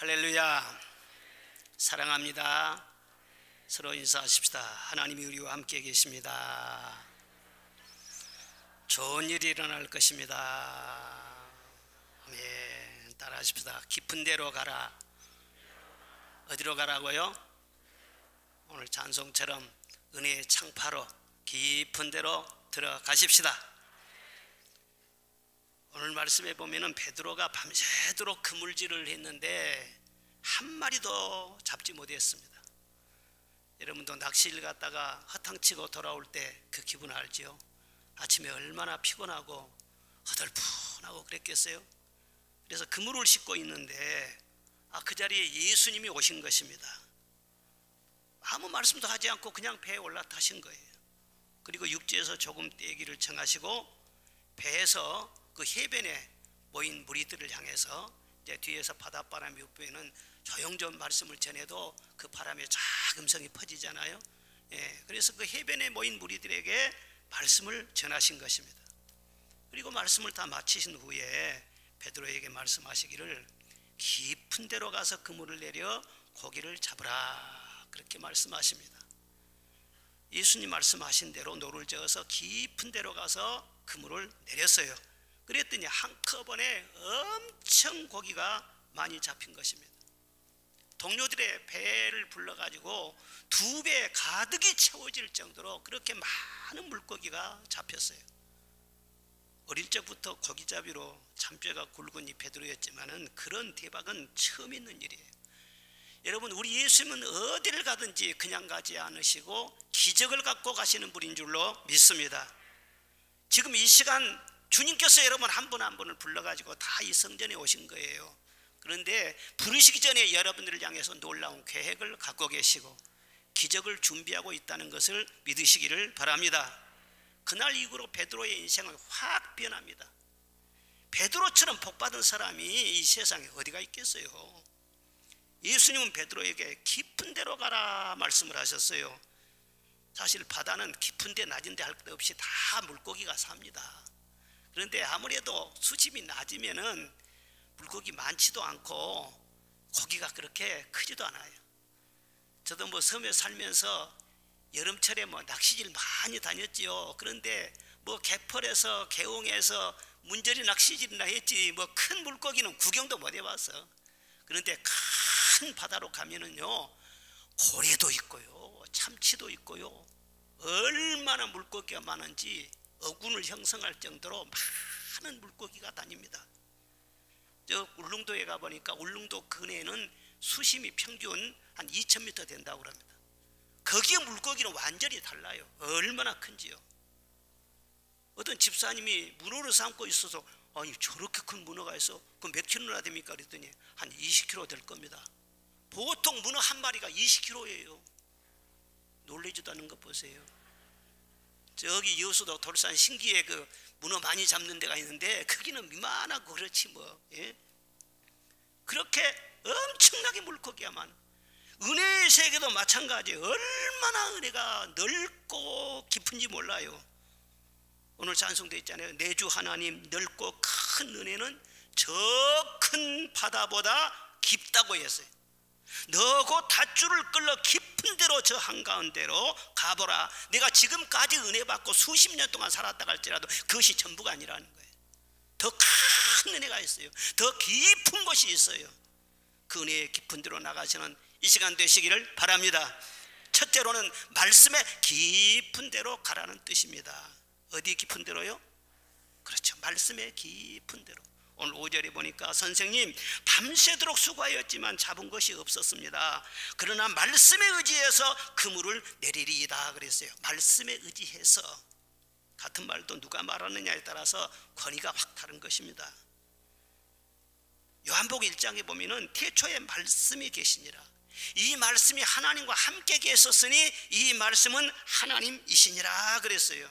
할렐루야. 사랑합니다. 서로 인사하십시다. 하나님이 우리와 함께 계십니다. 좋은 일이 일어날 것입니다. 아멘. 따라하십시다. 깊은 데로 가라. 어디로 가라고요? 오늘 찬송처럼 은혜의 창파로 깊은 데로 들어가십시다. 오늘 말씀에 보면은 베드로가 밤새도록 그물질을 했는데 한 마리도 잡지 못했습니다. 여러분도 낚시를 갔다가 허탕치고 돌아올 때 그 기분 알지요? 아침에 얼마나 피곤하고 허들푼하고 그랬겠어요? 그래서 그물을 싣고 있는데 그 자리에 예수님이 오신 것입니다. 아무 말씀도 하지 않고 그냥 배에 올라타신 거예요. 그리고 육지에서 조금 떼기를 청하시고 배에서 그 해변에 모인 무리들을 향해서 이제 뒤에서 바닷바람이 읊으면 조용조용 말씀을 전해도 그 바람에 쫙 음성이 퍼지잖아요. 그래서 그 해변에 모인 무리들에게 말씀을 전하신 것입니다. 그리고 말씀을 다 마치신 후에 베드로에게 말씀하시기를 깊은 데로 가서 그물을 내려 고기를 잡으라, 그렇게 말씀하십니다. 예수님 말씀하신 대로 노를 저어서 깊은 데로 가서 그물을 내렸어요. 그랬더니 한꺼번에 엄청 고기가 많이 잡힌 것입니다. 동료들의 배를 불러가지고 2배 가득이 채워질 정도로 그렇게 많은 물고기가 잡혔어요. 어릴 적부터 고기잡이로 잔뼈가 굵은 이 베드로였지만은 그런 대박은 처음 있는 일이에요. 여러분, 우리 예수님은 어디를 가든지 그냥 가지 않으시고 기적을 갖고 가시는 분인 줄로 믿습니다. 지금 이 시간 주님께서 여러분 한 분 한 분을 불러가지고 다 이 성전에 오신 거예요. 그런데 부르시기 전에 여러분들을 향해서 놀라운 계획을 갖고 계시고 기적을 준비하고 있다는 것을 믿으시기를 바랍니다. 그날 이후로 베드로의 인생은 확 변합니다. 베드로처럼 복받은 사람이 이 세상에 어디가 있겠어요? 예수님은 베드로에게 깊은 데로 가라 말씀을 하셨어요. 사실 바다는 깊은 데 낮은 데 할 것 없이 다 물고기가 삽니다. 그런데 아무래도 수심이 낮으면은 물고기 많지도 않고 고기가 그렇게 크지도 않아요. 저도 뭐 섬에 살면서 여름철에 뭐 낚시질 많이 다녔지요. 그런데 뭐 개펄에서 개홍에서 문저리 낚시질이나 했지 뭐 큰 물고기는 구경도 못 해봤어. 그런데 큰 바다로 가면은요, 고래도 있고요, 참치도 있고요, 얼마나 물고기가 많은지 어군을 형성할 정도로 많은 물고기가 다닙니다. 저 울릉도에 가보니까 울릉도 근해는 수심이 평균 한 2000m 된다고 합니다. 거기에 물고기는 완전히 달라요. 얼마나 큰지요. 어떤 집사님이 문어를 삶고 있어서 아니 저렇게 큰 문어가 있어? 그럼 몇 킬로나 됩니까? 그랬더니 한 20kg 될 겁니다. 보통 문어 한 마리가 20kg예요. 놀라지도 않는 것 보세요. 저기 여수도 돌산 신기에 그 문어 많이 잡는 데가 있는데 거기는 이만하고 그렇지 뭐. 그렇게 엄청나게 물고기가 많아. 은혜의 세계도 마찬가지예요. 얼마나 은혜가 넓고 깊은지 몰라요. 오늘 찬송돼 있잖아요. 내 주 하나님 넓고 큰 은혜는 저 큰 바다보다 깊다고 했어요. 너 곧 닷줄을 끌러 깊은 데로 저 한가운데로 가보라. 내가 지금까지 은혜 받고 수십 년 동안 살았다 할지라도 그것이 전부가 아니라는 거예요. 더 큰 은혜가 있어요. 더 깊은 곳이 있어요. 그 은혜의 깊은 데로 나가시는 이 시간 되시기를 바랍니다. 첫째로는 말씀의 깊은 데로 가라는 뜻입니다. 어디 깊은 데로요? 그렇죠, 말씀의 깊은 데로. 오늘 5절에 보니까 선생님 밤새도록 수고하였지만 잡은 것이 없었습니다. 그러나 말씀에 의지해서 그물을 내리리이다 그랬어요. 말씀에 의지해서. 같은 말도 누가 말하느냐에 따라서 권위가 확 다른 것입니다. 요한복음 1장에 보면은 태초에 말씀이 계시니라. 이 말씀이 하나님과 함께 계셨으니 이 말씀은 하나님이시니라 그랬어요.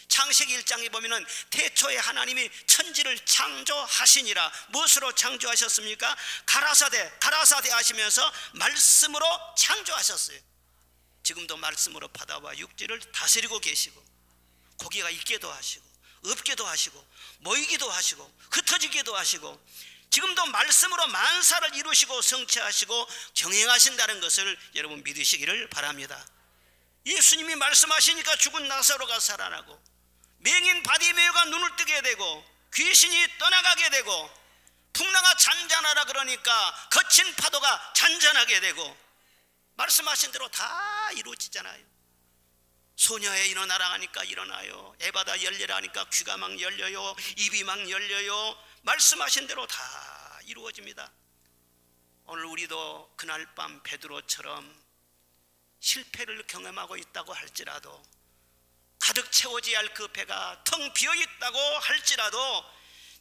창세기 1장에 보면은 태초에 하나님이 천지를 창조하시니라. 무엇으로 창조하셨습니까? 가라사대 하시면서 말씀으로 창조하셨어요. 지금도 말씀으로 바다와 육지를 다스리고 계시고 고기가 있게도 하시고 없게도 하시고 모이기도 하시고 흩어지기도 하시고 지금도 말씀으로 만사를 이루시고 성취하시고 경영하신다는 것을 여러분 믿으시기를 바랍니다. 예수님이 말씀하시니까 죽은 나사로가 살아나고, 맹인 바디메오가 눈을 뜨게 되고, 귀신이 떠나가게 되고, 풍랑아 잔잔하라 그러니까 거친 파도가 잔잔하게 되고, 말씀하신 대로 다 이루어지잖아요. 소녀에 일어나라 하니까 일어나요. 에바다 열리라 하니까 귀가 막 열려요. 입이 막 열려요. 말씀하신 대로 다 이루어집니다. 오늘 우리도 그날 밤 베드로처럼 실패를 경험하고 있다고 할지라도, 가득 채워져야 할 그 배가 텅 비어 있다고 할지라도,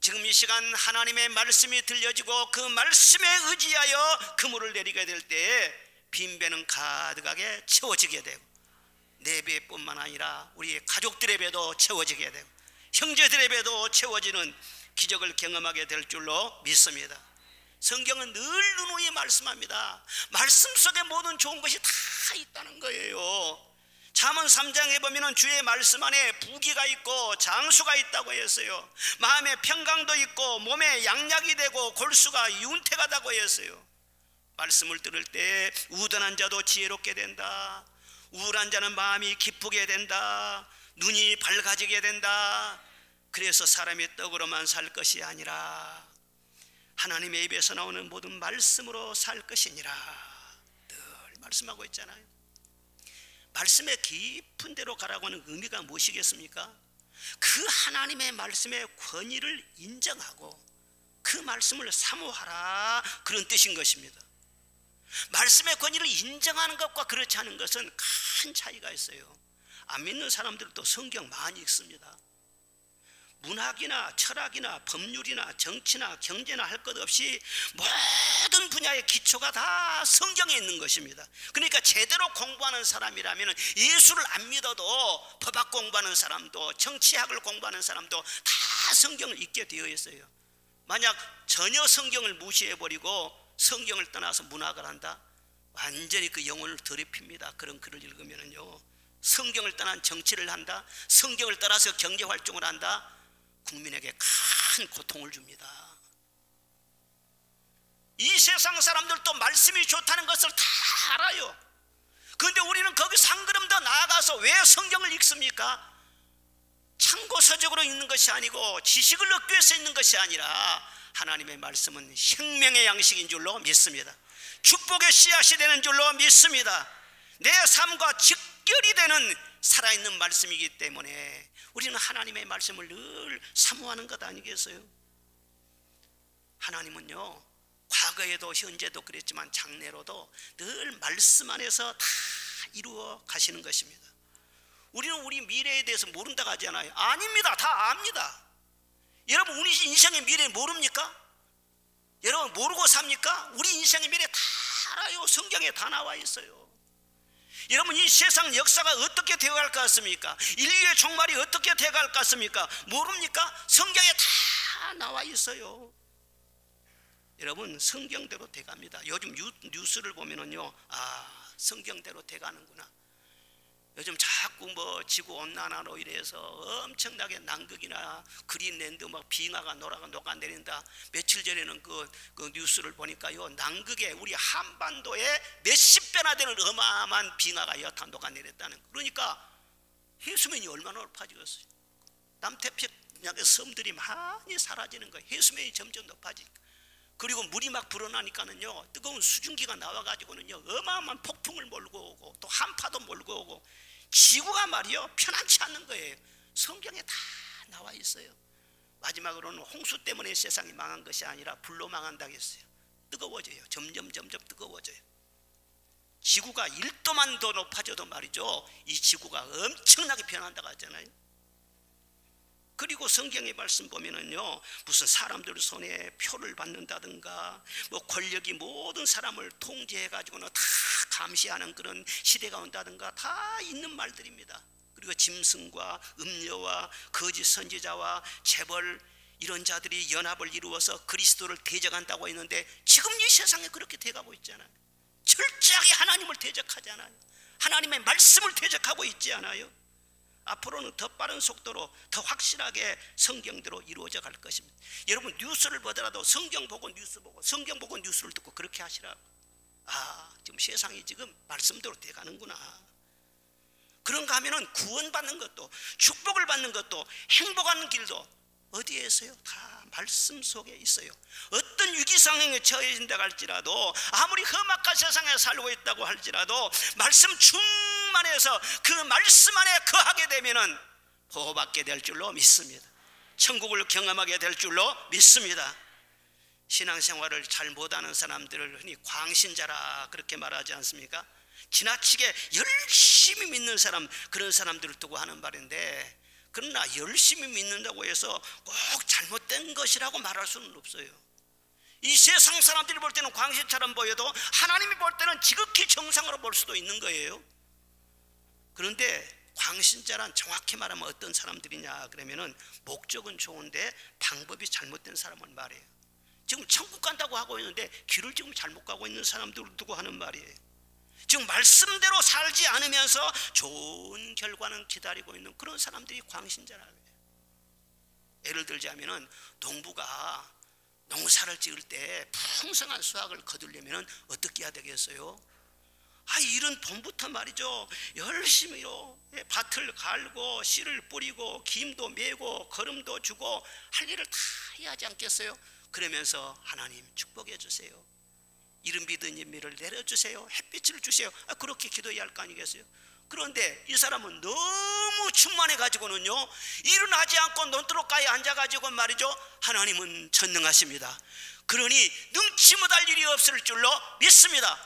지금 이 시간 하나님의 말씀이 들려지고 그 말씀에 의지하여 그물을 내리게 될 때에 빈 배는 가득하게 채워지게 되고, 내 배뿐만 아니라 우리 가족들의 배도 채워지게 되고, 형제들의 배도 채워지는 기적을 경험하게 될 줄로 믿습니다. 성경은 늘 누누이 말씀합니다. 말씀 속에 모든 좋은 것이 다 있다는 거예요. 잠언 3장에 보면 주의 말씀 안에 부귀가 있고 장수가 있다고 했어요. 마음에 평강도 있고 몸에 양약이 되고 골수가 윤택하다고 했어요. 말씀을 들을 때 우둔한 자도 지혜롭게 된다. 우울한 자는 마음이 기쁘게 된다. 눈이 밝아지게 된다. 그래서 사람이 떡으로만 살 것이 아니라 하나님의 입에서 나오는 모든 말씀으로 살 것이니라. 늘 말씀하고 있잖아요. 말씀의 깊은 데로 가라고 하는 의미가 무엇이겠습니까? 그 하나님의 말씀의 권위를 인정하고 그 말씀을 사모하라, 그런 뜻인 것입니다. 말씀의 권위를 인정하는 것과 그렇지 않은 것은 큰 차이가 있어요. 안 믿는 사람들도 성경 많이 읽습니다. 문학이나 철학이나 법률이나 정치나 경제나 할 것 없이 모든 분야의 기초가 다 성경에 있는 것입니다. 그러니까 제대로 공부하는 사람이라면 예수를 안 믿어도 법학 공부하는 사람도 정치학을 공부하는 사람도 다 성경을 읽게 되어 있어요. 만약 전혀 성경을 무시해버리고 성경을 떠나서 문학을 한다? 완전히 그 영혼을 더럽힙니다. 그런 글을 읽으면요. 성경을 떠난 정치를 한다? 성경을 따라서 경제활동을 한다? 국민에게 큰 고통을 줍니다. 이 세상 사람들도 말씀이 좋다는 것을 다 알아요. 그런데 우리는 거기서 한 걸음 더 나아가서 왜 성경을 읽습니까? 참고서적으로 읽는 것이 아니고 지식을 얻기 위해서 읽는 것이 아니라 하나님의 말씀은 생명의 양식인 줄로 믿습니다. 축복의 씨앗이 되는 줄로 믿습니다. 내 삶과 직결이 되는 살아있는 말씀이기 때문에 우리는 하나님의 말씀을 늘 사모하는 것 아니겠어요? 하나님은요, 과거에도 현재도 그랬지만 장래로도 늘 말씀 안에서 다 이루어 가시는 것입니다. 우리는 우리 미래에 대해서 모른다고 하잖아요. 아닙니다. 다 압니다. 여러분, 우리 인생의 미래 모릅니까? 여러분, 모르고 삽니까? 우리 인생의 미래 다 알아요. 성경에 다 나와 있어요. 여러분, 이 세상 역사가 어떻게 되어갈 것 같습니까? 인류의 종말이 어떻게 되어갈 것 같습니까? 모릅니까? 성경에 다 나와 있어요. 여러분, 성경대로 돼갑니다. 요즘 뉴스를 보면은요, 아, 성경대로 돼가는구나. 요즘 자꾸 뭐 지구온난화로 인해서 엄청나게 남극이나 그린랜드 막 빙하가 녹아내린다. 며칠 전에는 그 뉴스를 보니까요, 남극에 우리 한반도에 몇십 배나 되는 어마어마한 빙하가 여타 녹아내렸다는. 그러니까 해수면이 얼마나 높아지겠어요. 남태평양의 섬들이 많이 사라지는 거예요. 해수면이 점점 높아지니까. 그리고 물이 막 불어나니까는요, 뜨거운 수증기가 나와가지고는요, 어마어마한 폭풍을 몰고 오고 또 한파도 몰고 오고, 지구가 말이요 편안치 않는 거예요. 성경에 다 나와 있어요. 마지막으로는 홍수 때문에 세상이 망한 것이 아니라 불로 망한다고 했어요. 뜨거워져요. 점점 뜨거워져요. 지구가 1도만 더 높아져도 말이죠, 이 지구가 엄청나게 변한다고 하잖아요. 그리고 성경의 말씀 보면은요, 무슨 사람들 손에 표를 받는다든가 뭐 권력이 모든 사람을 통제해 가지고는 다 감시하는 그런 시대가 온다든가 다 있는 말들입니다. 그리고 짐승과 음녀와 거짓 선지자와 재벌, 이런 자들이 연합을 이루어서 그리스도를 대적한다고 했는데 지금 이 세상에 그렇게 돼가고 있잖아요. 철저하게 하나님을 대적하지 않아요. 하나님의 말씀을 대적하고 있지 않아요. 앞으로는 더 빠른 속도로 더 확실하게 성경대로 이루어져 갈 것입니다. 여러분 뉴스를 보더라도 성경 보고 뉴스 보고 성경 보고 뉴스를 듣고 그렇게 하시라고. 지금 세상이 지금 말씀대로 돼가는구나. 그런가 하면은 구원받는 것도 축복을 받는 것도 행복한 길도 어디에 있어요? 다 말씀 속에 있어요. 어떤 위기 상황에 처해진다 할지라도, 아무리 험악한 세상에 살고 있다고 할지라도 말씀 충만해서 그 말씀 안에 거하게 되면은 보호받게 될 줄로 믿습니다. 천국을 경험하게 될 줄로 믿습니다. 신앙생활을 잘 못하는 사람들을 흔히 광신자라 그렇게 말하지 않습니까? 지나치게 열심히 믿는 사람, 그런 사람들을 두고 하는 말인데, 그러나 열심히 믿는다고 해서 꼭 잘못된 것이라고 말할 수는 없어요. 이 세상 사람들이 볼 때는 광신처럼 보여도 하나님이 볼 때는 지극히 정상으로 볼 수도 있는 거예요. 그런데 광신자란 정확히 말하면 어떤 사람들이냐 그러면은 목적은 좋은데 방법이 잘못된 사람을 말해요. 지금 천국 간다고 하고 있는데 길을 지금 잘못 가고 있는 사람들을 두고 하는 말이에요. 지금 말씀대로 살지 않으면서 좋은 결과는 기다리고 있는 그런 사람들이 광신자라고 해요. 예를 들자면은 농부가 농사를 지을 때 풍성한 수확을 거두려면 어떻게 해야 되겠어요? 이런 봄부터 말이죠, 열심히로 밭을 갈고 씨를 뿌리고 김도 메고 거름도 주고 할 일을 다 해야 하지 않겠어요? 그러면서 하나님 축복해 주세요, 이른 비든 인미를 내려주세요, 햇빛을 주세요, 그렇게 기도해야 할 거 아니겠어요? 그런데 이 사람은 너무 충만해 가지고는요, 일어나지 않고 논두렁가에 앉아 가지고 말이죠, 하나님은 전능하십니다, 그러니 능치 못할 일이 없을 줄로 믿습니다.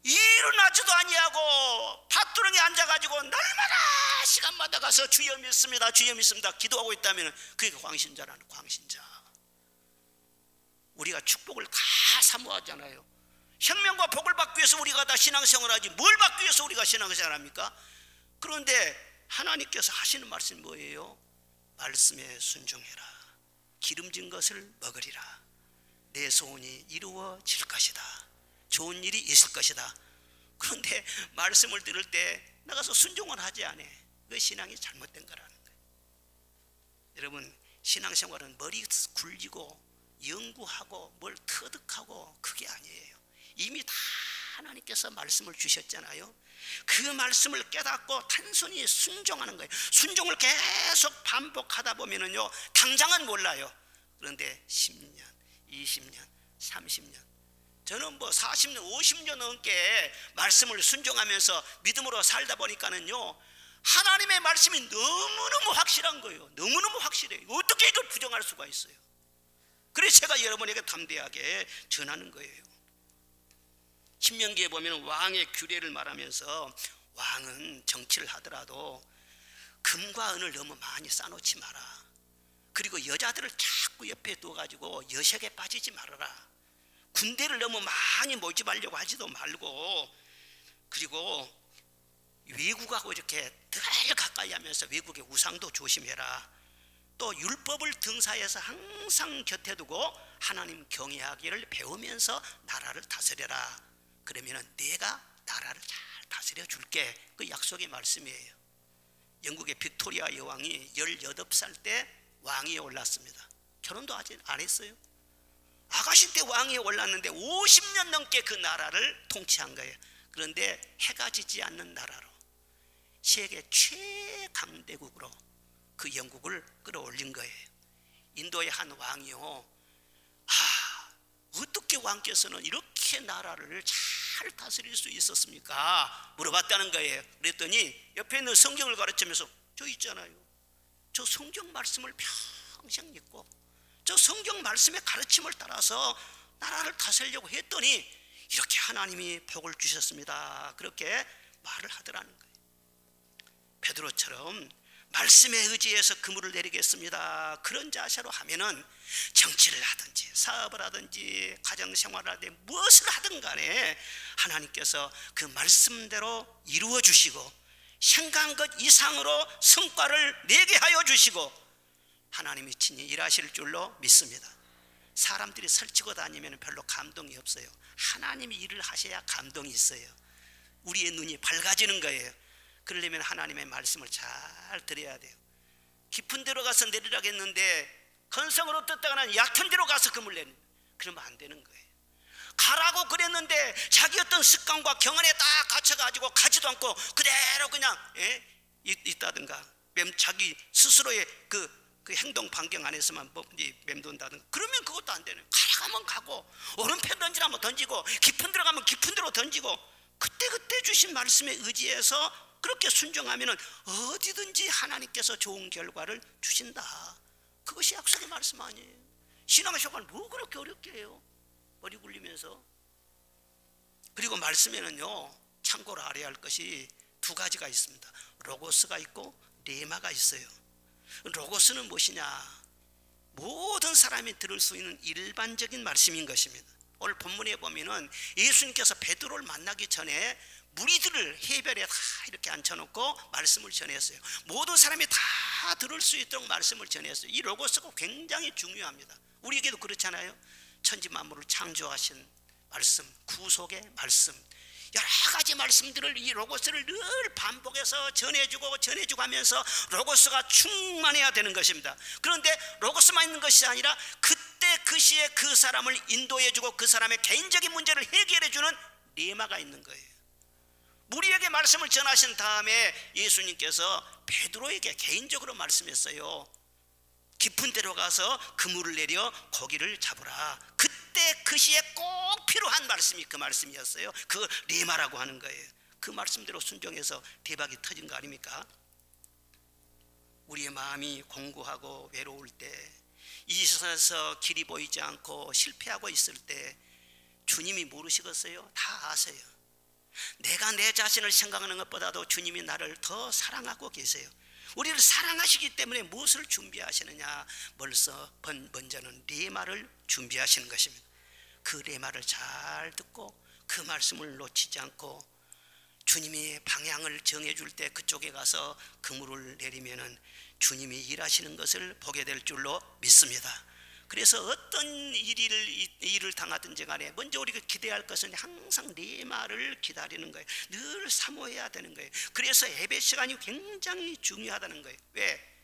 일어나지도 아니하고 밭두렁에 앉아 가지고 날마다 시간마다 가서 주여 믿습니다, 주여 믿습니다 기도하고 있다면 그게 광신자라는, 광신자. 우리가 축복을 다 사모하잖아요. 생명과 복을 받기 위해서 우리가 다 신앙생활을 하지 뭘 받기 위해서 우리가 신앙생활을 합니까? 그런데 하나님께서 하시는 말씀이 뭐예요? 말씀에 순종해라, 기름진 것을 먹으리라, 내 소원이 이루어질 것이다, 좋은 일이 있을 것이다. 그런데 말씀을 들을 때 나가서 순종을 하지 않아. 그 신앙이 잘못된 거라는 거예요. 여러분, 신앙생활은 머리 굴리고 연구하고 뭘 터득하고 그게 아니에요. 이미 다 하나님께서 말씀을 주셨잖아요. 그 말씀을 깨닫고 단순히 순종하는 거예요. 순종을 계속 반복하다 보면은요, 당장은 몰라요. 그런데 10년, 20년, 30년, 저는 40년, 50년 넘게 말씀을 순종하면서 믿음으로 살다 보니까는요, 하나님의 말씀이 너무너무 확실한 거예요. 너무너무 확실해요. 어떻게 이걸 부정할 수가 있어요? 그래서 제가 여러분에게 담대하게 전하는 거예요. 신명기에 보면 왕의 규례를 말하면서, 왕은 정치를 하더라도 금과 은을 너무 많이 쌓아놓지 마라. 그리고 여자들을 자꾸 옆에 두어가지고 여색에 빠지지 말아라. 군대를 너무 많이 모집하려고 하지도 말고, 그리고 외국하고 이렇게 덜 가까이 하면서 외국의 우상도 조심해라. 또 율법을 등사해서 항상 곁에 두고 하나님 경외하기를 배우면서 나라를 다스려라. 그러면 내가 나라를 잘 다스려 줄게. 그 약속의 말씀이에요. 영국의 빅토리아 여왕이 18살 때 왕위에 올랐습니다. 결혼도 아직 안 했어요. 아가씨 때 왕위에 올랐는데 50년 넘게 그 나라를 통치한 거예요. 그런데 해가 지지 않는 나라로, 세계 최강대국으로 그 영국을 끌어올린 거예요. 인도의 한 왕이요, 어떻게 왕께서는 이렇게 나라를 잘 다스릴 수 있었습니까? 물어봤다는 거예요. 그랬더니 옆에 있는 성경을 가르치면서, 저 있잖아요, 저 성경 말씀을 평생 읽고 저 성경 말씀의 가르침을 따라서 나라를 다스리려고 했더니 이렇게 하나님이 복을 주셨습니다. 그렇게 말을 하더라는 거예요. 베드로처럼 말씀에 의지해서 그물을 내리겠습니다, 그런 자세로 하면은 정치를 하든지 사업을 하든지 가정생활을 하든지 무엇을 하든 간에 하나님께서 그 말씀대로 이루어 주시고 생각한 것 이상으로 성과를 내게 하여 주시고 하나님이 친히 일하실 줄로 믿습니다. 사람들이 설치고 다니면 별로 감동이 없어요. 하나님이 일을 하셔야 감동이 있어요. 우리의 눈이 밝아지는 거예요. 그러려면 하나님의 말씀을 잘 들어야 돼요. 깊은 데로 가서 내리라고 했는데 건성으로 뜯다가는 얕은 데로 가서 금을 내는, 그러면 안 되는 거예요. 가라고 그랬는데 자기 어떤 습관과 경험에 딱 갇혀가지고 가지도 않고 그대로 그냥 있다든가, 자기 스스로의 그 행동 반경 안에서만 맴돈다든가, 그러면 그것도 안 되는. 가라가면 가고, 오른편 던지라면 던지고, 깊은 데로 가면 깊은 데로 던지고, 그때 주신 말씀에 의지해서 그렇게 순종하면 어디든지 하나님께서 좋은 결과를 주신다. 그것이 약속의 말씀 아니에요. 신앙의 생활을 뭐 그렇게 어렵게 해요, 머리 굴리면서. 그리고 말씀에는요, 참고로 알아야 할 것이 두 가지가 있습니다. 로고스가 있고 레마가 있어요. 로고스는 무엇이냐? 모든 사람이 들을 수 있는 일반적인 말씀인 것입니다. 오늘 본문에 보면은 예수님께서 베드로를 만나기 전에 무리들을 해변에 다 이렇게 앉혀놓고 말씀을 전했어요. 모든 사람이 다 들을 수 있도록 말씀을 전했어요. 이 로고스가 굉장히 중요합니다. 우리에게도 그렇잖아요. 천지 만물을 창조하신 말씀, 구속의 말씀, 여러 가지 말씀들을, 이 로고스를 늘 반복해서 전해주고 하면서 로고스가 충만해야 되는 것입니다. 그런데 로고스만 있는 것이 아니라 그때 그 시에 그 사람을 인도해주고 그 사람의 개인적인 문제를 해결해주는 레마가 있는 거예요. 무리에게 말씀을 전하신 다음에 예수님께서 베드로에게 개인적으로 말씀했어요. 깊은 데로 가서 그물을 내려 고기를 잡으라. 그때 그 시에 꼭 필요한 말씀이 그 말씀이었어요. 그 레마라고 하는 거예요. 그 말씀대로 순종해서 대박이 터진 거 아닙니까? 우리의 마음이 공고하고 외로울 때, 이 세상에서 길이 보이지 않고 실패하고 있을 때 주님이 모르시겠어요? 다 아세요. 내가 내 자신을 생각하는 것보다도 주님이 나를 더 사랑하고 계세요. 우리를 사랑하시기 때문에 무엇을 준비하시느냐? 먼저는 레마를 준비하시는 것입니다. 그 레마를 잘 듣고 그 말씀을 놓치지 않고 주님이 방향을 정해줄 때 그쪽에 가서 그물을 내리면은 주님이 일하시는 것을 보게 될 줄로 믿습니다. 그래서 어떤 일을 당하든지 간에 먼저 우리가 기대할 것은 항상 레마를 기다리는 거예요. 늘 사모해야 되는 거예요. 그래서 예배 시간이 굉장히 중요하다는 거예요. 왜?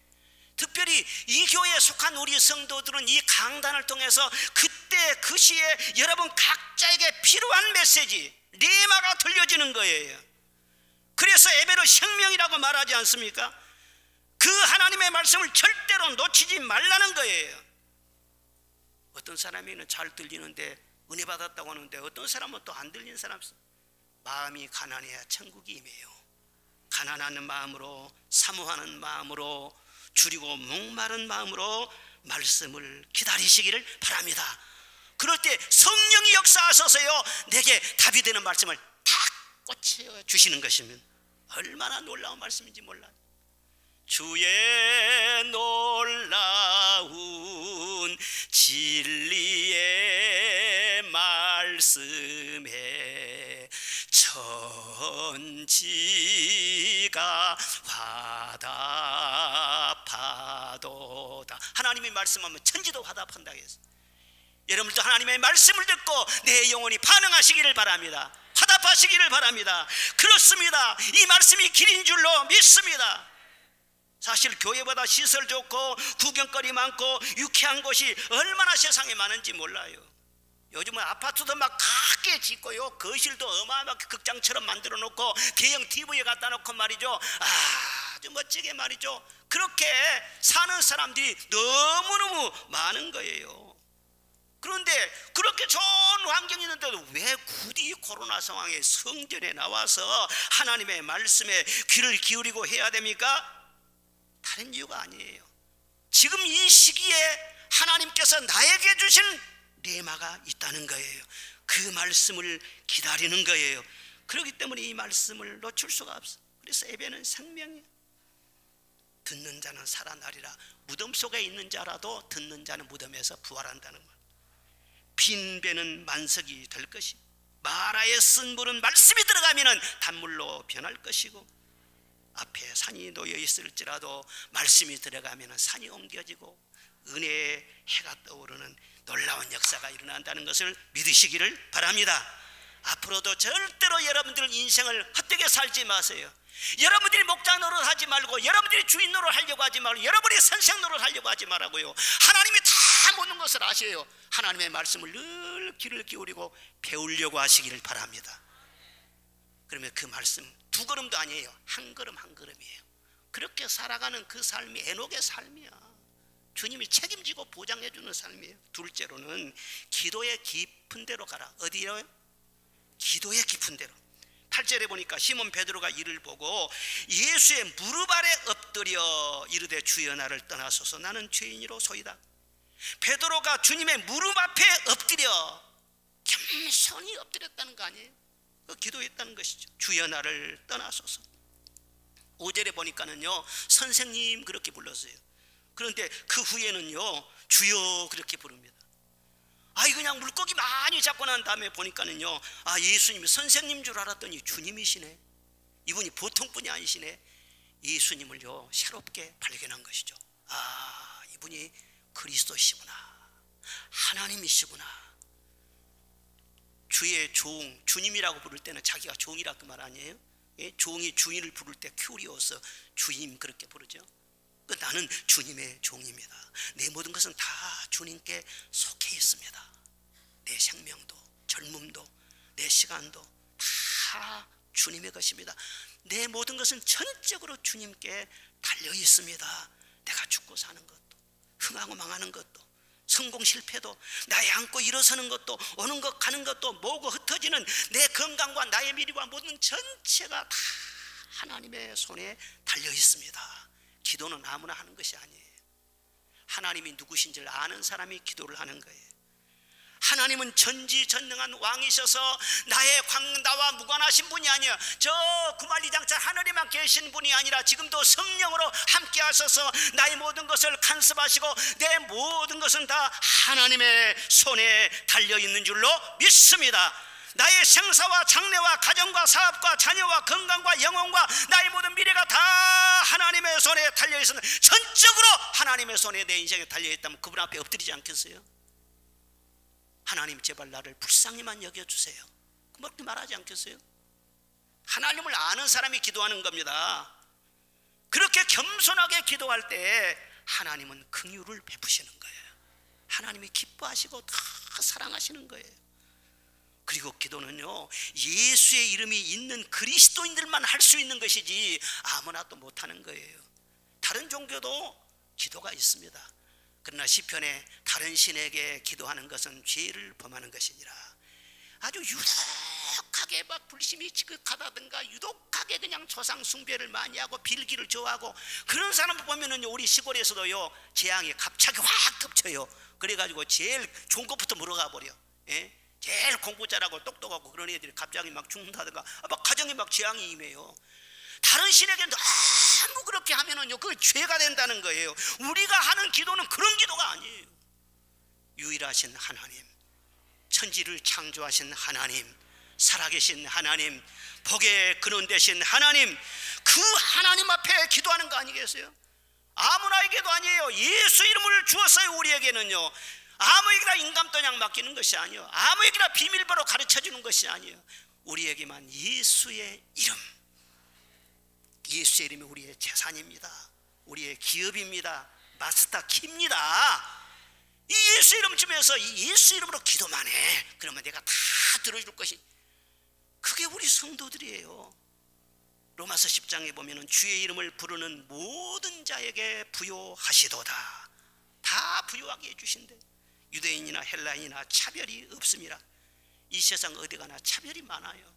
특별히 이 교회에 속한 우리 성도들은 이 강단을 통해서 그때 그 시에 여러분 각자에게 필요한 메시지, 레마가 들려지는 거예요. 그래서 예배를 생명이라고 말하지 않습니까? 그 하나님의 말씀을 절대로 놓치지 말라는 거예요. 어떤 사람에는 잘 들리는데 은혜 받았다고 하는데 어떤 사람은 또 안 들리는 사람 있어요. 마음이 가난해야 천국이 임해요. 가난하는 마음으로, 사모하는 마음으로, 줄이고 목마른 마음으로 말씀을 기다리시기를 바랍니다. 그럴 때 성령이 역사하셔서요, 내게 답이 되는 말씀을 탁 꽂혀 주시는 것이면 얼마나 놀라운 말씀인지 몰라요. 주의 놀라운 진리의 말씀에 천지가 화답하도다. 하나님이 말씀하면 천지도 화답한다고 했어요. 여러분도 하나님의 말씀을 듣고 내 영혼이 반응하시기를 바랍니다. 화답하시기를 바랍니다. 그렇습니다. 이 말씀이 길인 줄로 믿습니다. 사실 교회보다 시설 좋고 구경거리 많고 유쾌한 곳이 얼마나 세상에 많은지 몰라요. 요즘은 아파트도 막 크게 짓고요, 거실도 어마어마하게 극장처럼 만들어 놓고 대형 TV에 갖다 놓고 말이죠, 아주 멋지게 말이죠, 그렇게 사는 사람들이 너무너무 많은 거예요. 그런데 그렇게 좋은 환경이 있는데도 왜 굳이 코로나 상황에 성전에 나와서 하나님의 말씀에 귀를 기울이고 해야 됩니까? 다른 이유가 아니에요. 지금 이 시기에 하나님께서 나에게 주신 레마가 있다는 거예요. 그 말씀을 기다리는 거예요. 그렇기 때문에 이 말씀을 놓칠 수가 없어. 그래서 예배는 생명이에요. 듣는 자는 살아나리라. 무덤 속에 있는 자라도 듣는 자는 무덤에서 부활한다는 말. 빈 배는 만석이 될 것이, 마라에 쓴 물은 말씀이 들어가면 단물로 변할 것이고, 앞에 산이 놓여 있을지라도 말씀이 들어가면 산이 옮겨지고 은혜의 해가 떠오르는 놀라운 역사가 일어난다는 것을 믿으시기를 바랍니다. 앞으로도 절대로 여러분들 인생을 헛되게 살지 마세요. 여러분들이 목자 노릇 하지 말고, 여러분들이 주인 노릇 하려고 하지 말고, 여러분이 선생 노릇 하려고 하지 말라고요. 하나님이 다 모든 것을 아셔요. 하나님의 말씀을 늘 귀를 기울이고 배우려고 하시기를 바랍니다. 그러면 그 말씀 두 걸음도 아니에요. 한 걸음 한 걸음이에요. 그렇게 살아가는 그 삶이 에녹의 삶이야. 주님이 책임지고 보장해 주는 삶이에요. 둘째로는 기도의 깊은 데로 가라. 어디요? 기도의 깊은 데로. 8절에 보니까 시몬 베드로가 이를 보고 예수의 무릎 아래 엎드려 이르되 주여 나를 떠나소서 나는 죄인이로소이다. 베드로가 주님의 무릎 앞에 엎드려 겸손히 엎드렸다는 거 아니에요? 기도했다는 것이죠. 주여 나를 떠나소서. 5절에 보니까는요, 선생님 그렇게 불렀어요. 그런데 그 후에는요, 주여 그렇게 부릅니다. 그냥 물고기 많이 잡고 난 다음에 보니까는요, 예수님이 선생님 줄 알았더니 주님이시네. 이분이 보통 분이 아니시네. 예수님을요 새롭게 발견한 것이죠. 이분이 그리스도시구나, 하나님이시구나. 주의 종, 주님이라고 부를 때는 자기가 종이라 그 말 아니에요? 종이 주인을 부를 때 큐리오스, 주임 그렇게 부르죠. 나는 주님의 종입니다. 내 모든 것은 다 주님께 속해 있습니다. 내 생명도, 젊음도, 내 시간도 다 주님의 것입니다. 내 모든 것은 전적으로 주님께 달려 있습니다. 내가 죽고 사는 것도, 흥하고 망하는 것도, 성공 실패도, 나의 안고 일어서는 것도, 오는 것 가는 것도, 모으고 흩어지는 내 건강과 나의 미래와 모든 전체가 다 하나님의 손에 달려 있습니다. 기도는 아무나 하는 것이 아니에요. 하나님이 누구신지를 아는 사람이 기도를 하는 거예요. 하나님은 전지전능한 왕이셔서 나와 무관하신 분이 아니야. 저 구만리장차 하늘에만 계신 분이 아니라 지금도 성령으로 함께 하셔서 나의 모든 것을 간섭하시고 내 모든 것은 다 하나님의 손에 달려있는 줄로 믿습니다. 나의 생사와 장래와 가정과 사업과 자녀와 건강과 영혼과 나의 모든 미래가 다 하나님의 손에 달려있으면, 전적으로 하나님의 손에 내 인생에 달려있다면 그분 앞에 엎드리지 않겠어요? 하나님 제발 나를 불쌍히만 여겨주세요, 그렇게 말하지 않겠어요? 하나님을 아는 사람이 기도하는 겁니다. 그렇게 겸손하게 기도할 때 하나님은 긍휼을 베푸시는 거예요. 하나님이 기뻐하시고 다 사랑하시는 거예요. 그리고 기도는요, 예수의 이름이 있는 그리스도인들만 할 수 있는 것이지 아무나 또 못하는 거예요. 다른 종교도 기도가 있습니다. 그러나 시편에 다른 신에게 기도하는 것은 죄를 범하는 것이니라. 아주 유독하게 막 불심이 지극하다든가 유독하게 그냥 조상 숭배를 많이 하고 빌기를 좋아하고 그런 사람 보면은요, 우리 시골에서도요 재앙이 갑자기 확 덮쳐요. 그래가지고 제일 좋은 것부터 물어가 버려. 제일 공부 잘하고 똑똑하고 그런 애들이 갑자기 막 죽는다든가 막 가정에 막 재앙이 임해요. 다른 신에게 너무 그렇게 하면은요, 그 죄가 된다는 거예요. 우리가 하는 기도는 그런 기도가 아니에요. 유일하신 하나님, 천지를 창조하신 하나님, 살아계신 하나님, 복의 근원 되신 하나님, 그 하나님 앞에 기도하는 거 아니겠어요? 아무나에게도 아니에요. 예수 이름을 주었어요. 우리에게는요, 아무에게나 인감도냥 맡기는 것이 아니에요. 아무에게나 비밀번호 가르쳐주는 것이 아니에요. 우리에게만 예수의 이름, 예수의 이름이 우리의 재산입니다. 우리의 기업입니다. 마스터 키입니다. 이 예수 이름 주면서 이 예수 이름으로 기도만 해. 그러면 내가 다 들어줄 것이, 그게 우리 성도들이에요. 로마서 10장에 보면은 주의 이름을 부르는 모든 자에게 부요하시도다. 다 부요하게 해주신대. 유대인이나 헬라인이나 차별이 없습니다. 이 세상 어디 가나 차별이 많아요.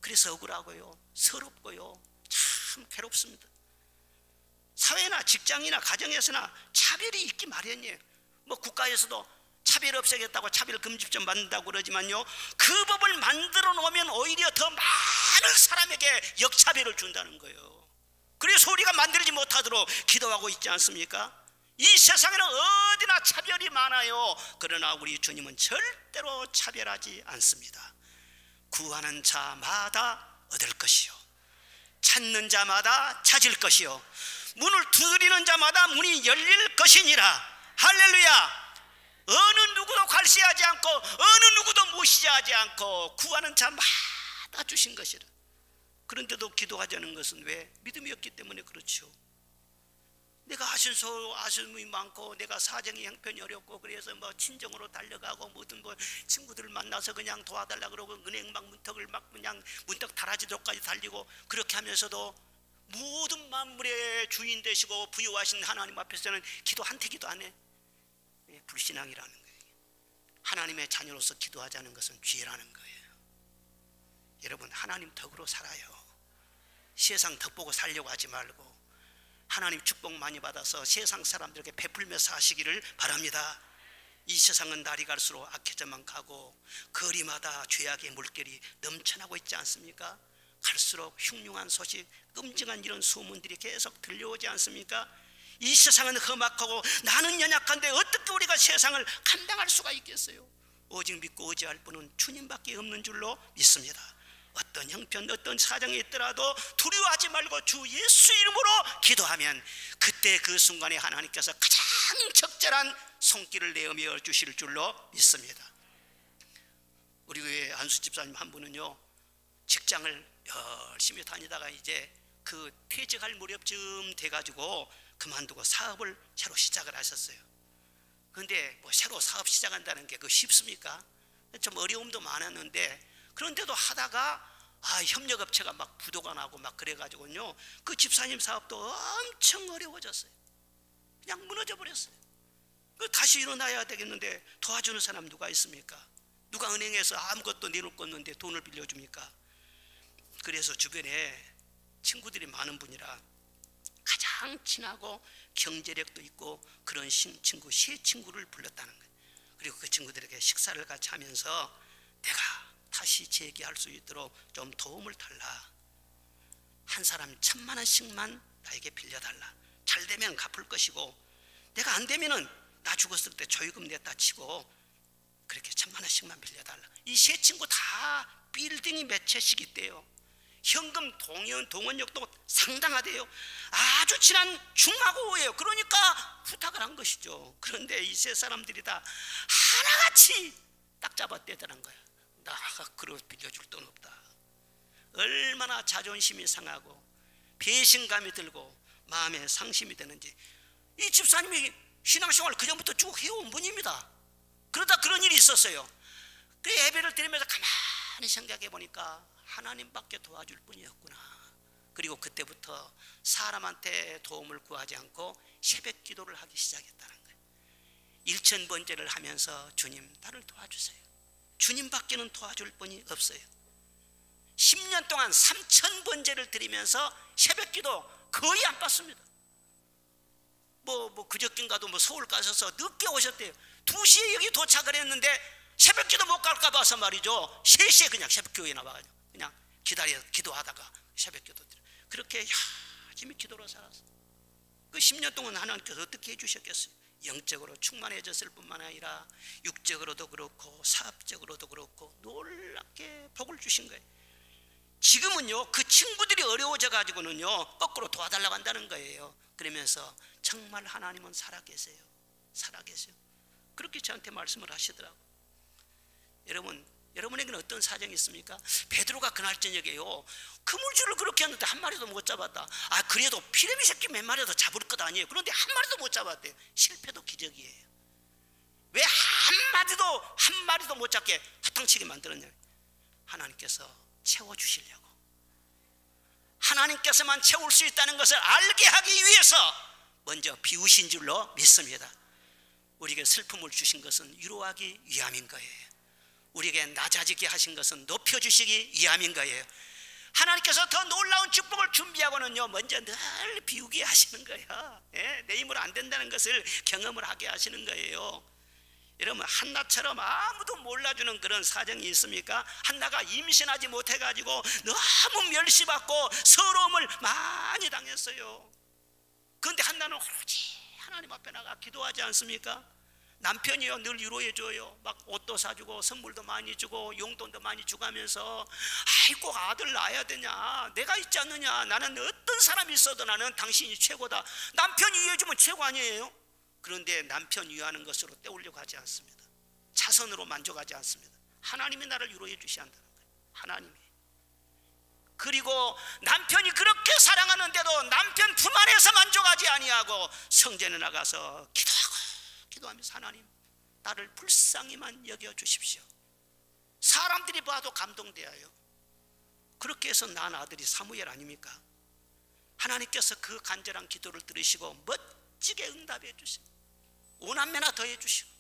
그래서 억울하고요, 서럽고요, 참 괴롭습니다. 사회나 직장이나 가정에서나 차별이 있기 마련이에요. 뭐 국가에서도 차별 없애겠다고 차별금지법 만든다고 그러지만요, 그 법을 만들어 놓으면 오히려 더 많은 사람에게 역차별을 준다는 거예요. 그래서 우리가 만들지 못하도록 기도하고 있지 않습니까? 이 세상에는 어디나 차별이 많아요. 그러나 우리 주님은 절대로 차별하지 않습니다. 구하는 자마다 얻을 것이요, 찾는 자마다 찾을 것이요, 문을 두드리는 자마다 문이 열릴 것이니라. 할렐루야. 어느 누구도 괄시하지 않고 어느 누구도 무시하지 않고 구하는 자마다 주신 것이라. 그런데도 기도하자는 것은 왜? 믿음이 없기 때문에 그렇죠. 내가 아쉬움이 많고 내가 사정이 형편이 어렵고 그래서 뭐 친정으로 달려가고 모든 뭐 친구들을 만나서 그냥 도와달라 그러고 은행 막 문턱을 막 그냥 문턱 달아지도록까지 달리고 그렇게 하면서도 모든 만물의 주인 되시고 부유하신 하나님 앞에서는 기도 한 태기도 안 해. 불신앙이라는 거예요. 하나님의 자녀로서 기도하자는 것은 죄라는 거예요. 여러분, 하나님 덕으로 살아요. 세상 덕 보고 살려고 하지 말고 하나님 축복 많이 받아서 세상 사람들에게 베풀며 사시기를 바랍니다. 이 세상은 날이 갈수록 악해져만 가고 거리마다 죄악의 물결이 넘쳐나고 있지 않습니까? 갈수록 흉흉한 소식, 끔찍한 이런 소문들이 계속 들려오지 않습니까? 이 세상은 험악하고 나는 연약한데 어떻게 우리가 세상을 감당할 수가 있겠어요? 오직 믿고 의지할 분은 주님밖에 없는 줄로 믿습니다. 어떤 형편, 어떤 사정이 있더라도 두려워하지 말고 주 예수 이름으로 기도하면 그때 그 순간에 하나님께서 가장 적절한 손길을 내어며 주실 줄로 믿습니다. 우리 교회 안수 집사님 한 분은요, 직장을 열심히 다니다가 이제 그 퇴직할 무렵쯤 돼가지고 그만두고 사업을 새로 시작을 하셨어요. 그런데 뭐 새로 사업 시작한다는 게 그 쉽습니까? 좀 어려움도 많았는데 그런데도 하다가 협력업체가 막 부도가 나고 막 그래가지고요, 그 집사님 사업도 엄청 어려워졌어요. 그냥 무너져 버렸어요. 다시 일어나야 되겠는데 도와주는 사람 누가 있습니까? 누가 은행에서 아무것도 내놓을 거 없는데 돈을 빌려줍니까? 그래서 주변에 친구들이 많은 분이라 가장 친하고 경제력도 있고 그런 친구, 세 친구를 불렀다는 거예요. 그리고 그 친구들에게 식사를 같이 하면서 내가 다시 재기할 수 있도록 좀 도움을 달라. 한 사람 1,000만 원씩만 나에게 빌려달라. 잘 되면 갚을 것이고 내가 안 되면은 나 죽었을 때 조의금 냈다 치고 그렇게 1,000만 원씩만 빌려달라. 이 세 친구 다 빌딩이 몇 채씩 있대요. 현금 동원력도 상당하대요. 아주 친한 중마고예요. 그러니까 부탁을 한 것이죠. 그런데 이 세 사람들이 다 하나같이 딱 잡아떼더란 거야. 나가 그릇 빌려줄 돈 없다. 얼마나 자존심이 상하고 배신감이 들고 마음에 상심이 되는지. 이 집사님이 신앙생활을 그전부터 쭉 해온 분입니다. 그러다 그런 일이 있었어요. 그 예배를 드리면서 가만히 생각해 보니까 하나님밖에 도와줄 분이었구나. 그리고 그때부터 사람한테 도움을 구하지 않고 새벽 기도를 하기 시작했다는 거예요. 1,000번째를 하면서 주님 나를 도와주세요. 주님밖에는 도와줄 분이 없어요. 10년 동안 3,000번째를 드리면서 새벽 기도 거의 안 받습니다. 그저께인가도 서울 가셔서 늦게 오셨대요. 2시에 여기 도착을 했는데 새벽 기도 못 갈까 봐서 말이죠, 3시에 그냥 새벽 교회에 나와가지고 그냥 기도하다가 새벽 기도 드려. 그렇게 열심히 기도로 살았어요. 그 10년 동안 하나님께서 어떻게 해주셨겠어요? 영적으로 충만해졌을 뿐만 아니라 육적으로도 그렇고 사업적으로도 그렇고 놀랍게 복을 주신 거예요. 지금은요, 그 친구들이 어려워져 가지고는요 거꾸로 도와달라고 한다는 거예요. 그러면서 정말 하나님은 살아계세요. 살아계세요. 그렇게 저한테 말씀을 하시더라고요. 여러분에게는 어떤 사정이 있습니까? 베드로가 그날 저녁에요, 그물줄을 그렇게 했는데 한 마리도 못 잡았다. 그래도 피레미 새끼 몇 마리도 잡을 것 아니에요. 그런데 한 마리도 못 잡았대요. 실패도 기적이에요. 왜 한 마리도 못 잡게 화탕치게 만들었냐? 하나님께서 채워주시려고. 하나님께서만 채울 수 있다는 것을 알게 하기 위해서 먼저 비우신 줄로 믿습니다. 우리에게 슬픔을 주신 것은 위로하기 위함인 거예요. 우리에게 낮아지게 하신 것은 높여주시기 위함인 거예요. 하나님께서 더 놀라운 축복을 준비하고는요 먼저 늘 비우게 하시는 거예요. 내 힘으로 안 된다는 것을 경험을 하게 하시는 거예요. 여러분, 한나처럼 아무도 몰라주는 그런 사정이 있습니까? 한나가 임신하지 못해가지고 너무 멸시받고 서러움을 많이 당했어요. 그런데 한나는 오로지 하나님 앞에 나가 기도하지 않습니까? 남편이요 늘 위로해줘요. 막 옷도 사주고 선물도 많이 주고 용돈도 많이 주가면서 꼭 아들 낳아야 되냐, 내가 있지 않느냐, 나는 어떤 사람이 있어도 나는 당신이 최고다. 남편이 위해주면 최고 아니에요? 그런데 남편 위하는 것으로 때우려고 하지 않습니다. 자선으로 만족하지 않습니다. 하나님이 나를 위로해 주셔야 한다는 거예요. 하나님이 그리고 남편이 그렇게 사랑하는데도 남편 품 안에서 만족하지 아니하고 성전에 나가서 기도하면서 하나님 나를 불쌍히만 여겨주십시오. 사람들이 봐도 감동되어요. 그렇게 해서 낳은 아들이 사무엘 아닙니까? 하나님께서 그 간절한 기도를 들으시고 멋지게 응답해 주시고 오남매나 더해 주시고.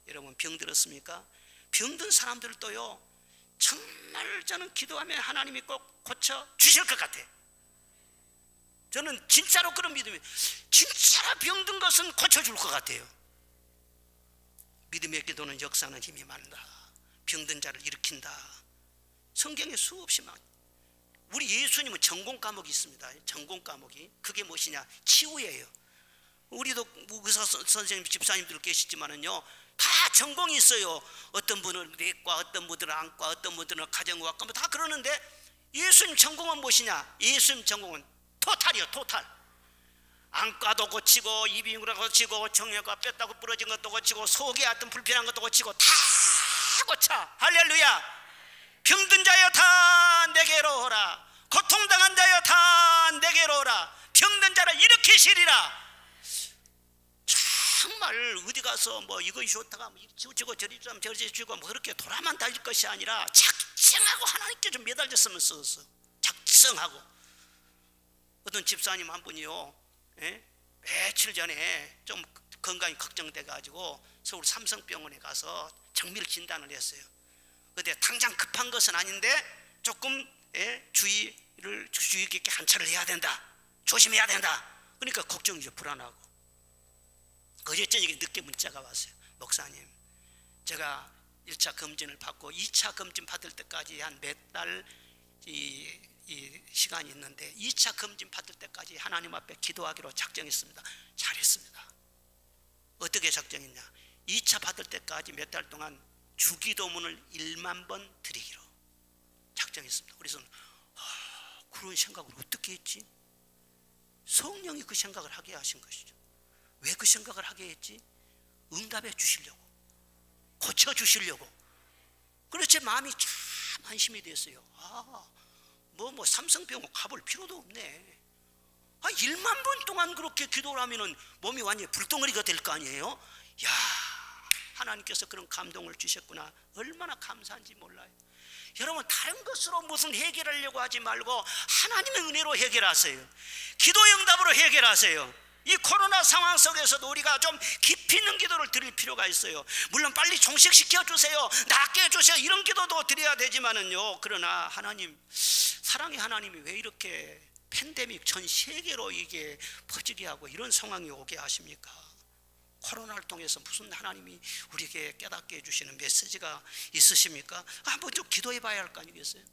여러분 병들었습니까? 병든 사람들도요 정말 저는 기도하면 하나님이 꼭 고쳐 주실 것 같아요. 저는 진짜로 그런 믿음이, 진짜로 병든 것은 고쳐줄 것 같아요. 믿음의 기도는 역사하는 힘이 많다. 병든 자를 일으킨다. 성경에 수없이 많아요. 우리 예수님은 전공 과목이 있습니다. 전공 과목이 그게 무엇이냐? 치유예요. 우리도 의사 선생님 집사님들 계시지만은요 다 전공이 있어요. 어떤 분은 내과, 어떤 분들은 안과, 어떤 분들은 가정의학과 다 그러는데 예수님 전공은 무엇이냐? 예수님 전공은 토탈이요. 토탈. 안과도 고치고 이비인후과도 고치고 정형외과 뺐다고 부러진 것도 고치고 속에 하여튼 불편한 것도 고치고 다 고쳐. 할렐루야. 병든 자여 다 내게로 오라. 고통당한 자여 다 내게로 오라. 병든 자를 일으키시리라. 정말 어디 가서 뭐 이거 좋다가 뭐 저거 저리 좀 저리 주고 뭐 그렇게 돌아만 달릴 것이 아니라 작정하고 하나님께 좀 매달렸으면 써서 작정하고. 어떤 집사님 한 분이요 며칠 전에 좀 건강이 걱정돼 가지고 서울 삼성병원에 가서 정밀 진단을 했어요. 근데 당장 급한 것은 아닌데 조금 주의 깊게 관찰을 해야 된다. 조심해야 된다. 그러니까 걱정이죠. 불안하고. 어제 저녁에 늦게 문자가 왔어요. 목사님, 제가 1차 검진을 받고 2차 검진 받을 때까지 한 몇 달 이 시간이 있는데 2차 검진 받을 때까지 하나님 앞에 기도하기로 작정했습니다. 잘했습니다. 어떻게 작정했냐? 2차 받을 때까지 몇 달 동안 주기도문을 1만 번 드리기로 작정했습니다. 그래서 그런 생각을 어떻게 했지? 성령이 그 생각을 하게 하신 것이죠. 왜 그 생각을 하게 했지? 응답해 주시려고, 고쳐주시려고. 그래서 제 마음이 참 안심이 됐어요. 뭐 삼성병원 가볼 필요도 없네. 1만 번 동안 그렇게 기도를 하면은 몸이 완전히 불덩어리가 될 거 아니에요? 야, 하나님께서 그런 감동을 주셨구나. 얼마나 감사한지 몰라요. 여러분 다른 것으로 무슨 해결하려고 하지 말고 하나님의 은혜로 해결하세요. 기도 응답으로 해결하세요. 이 코로나 상황 속에서도 우리가 좀 깊이 있는 기도를 드릴 필요가 있어요. 물론 빨리 종식시켜 주세요, 낫게 해주세요, 이런 기도도 드려야 되지만은요, 그러나 하나님, 사랑의 하나님이 왜 이렇게 팬데믹 전 세계로 이게 퍼지게 하고 이런 상황이 오게 하십니까? 코로나를 통해서 무슨 하나님이 우리에게 깨닫게 해주시는 메시지가 있으십니까? 한번 좀 기도해 봐야 할 거 아니겠어요?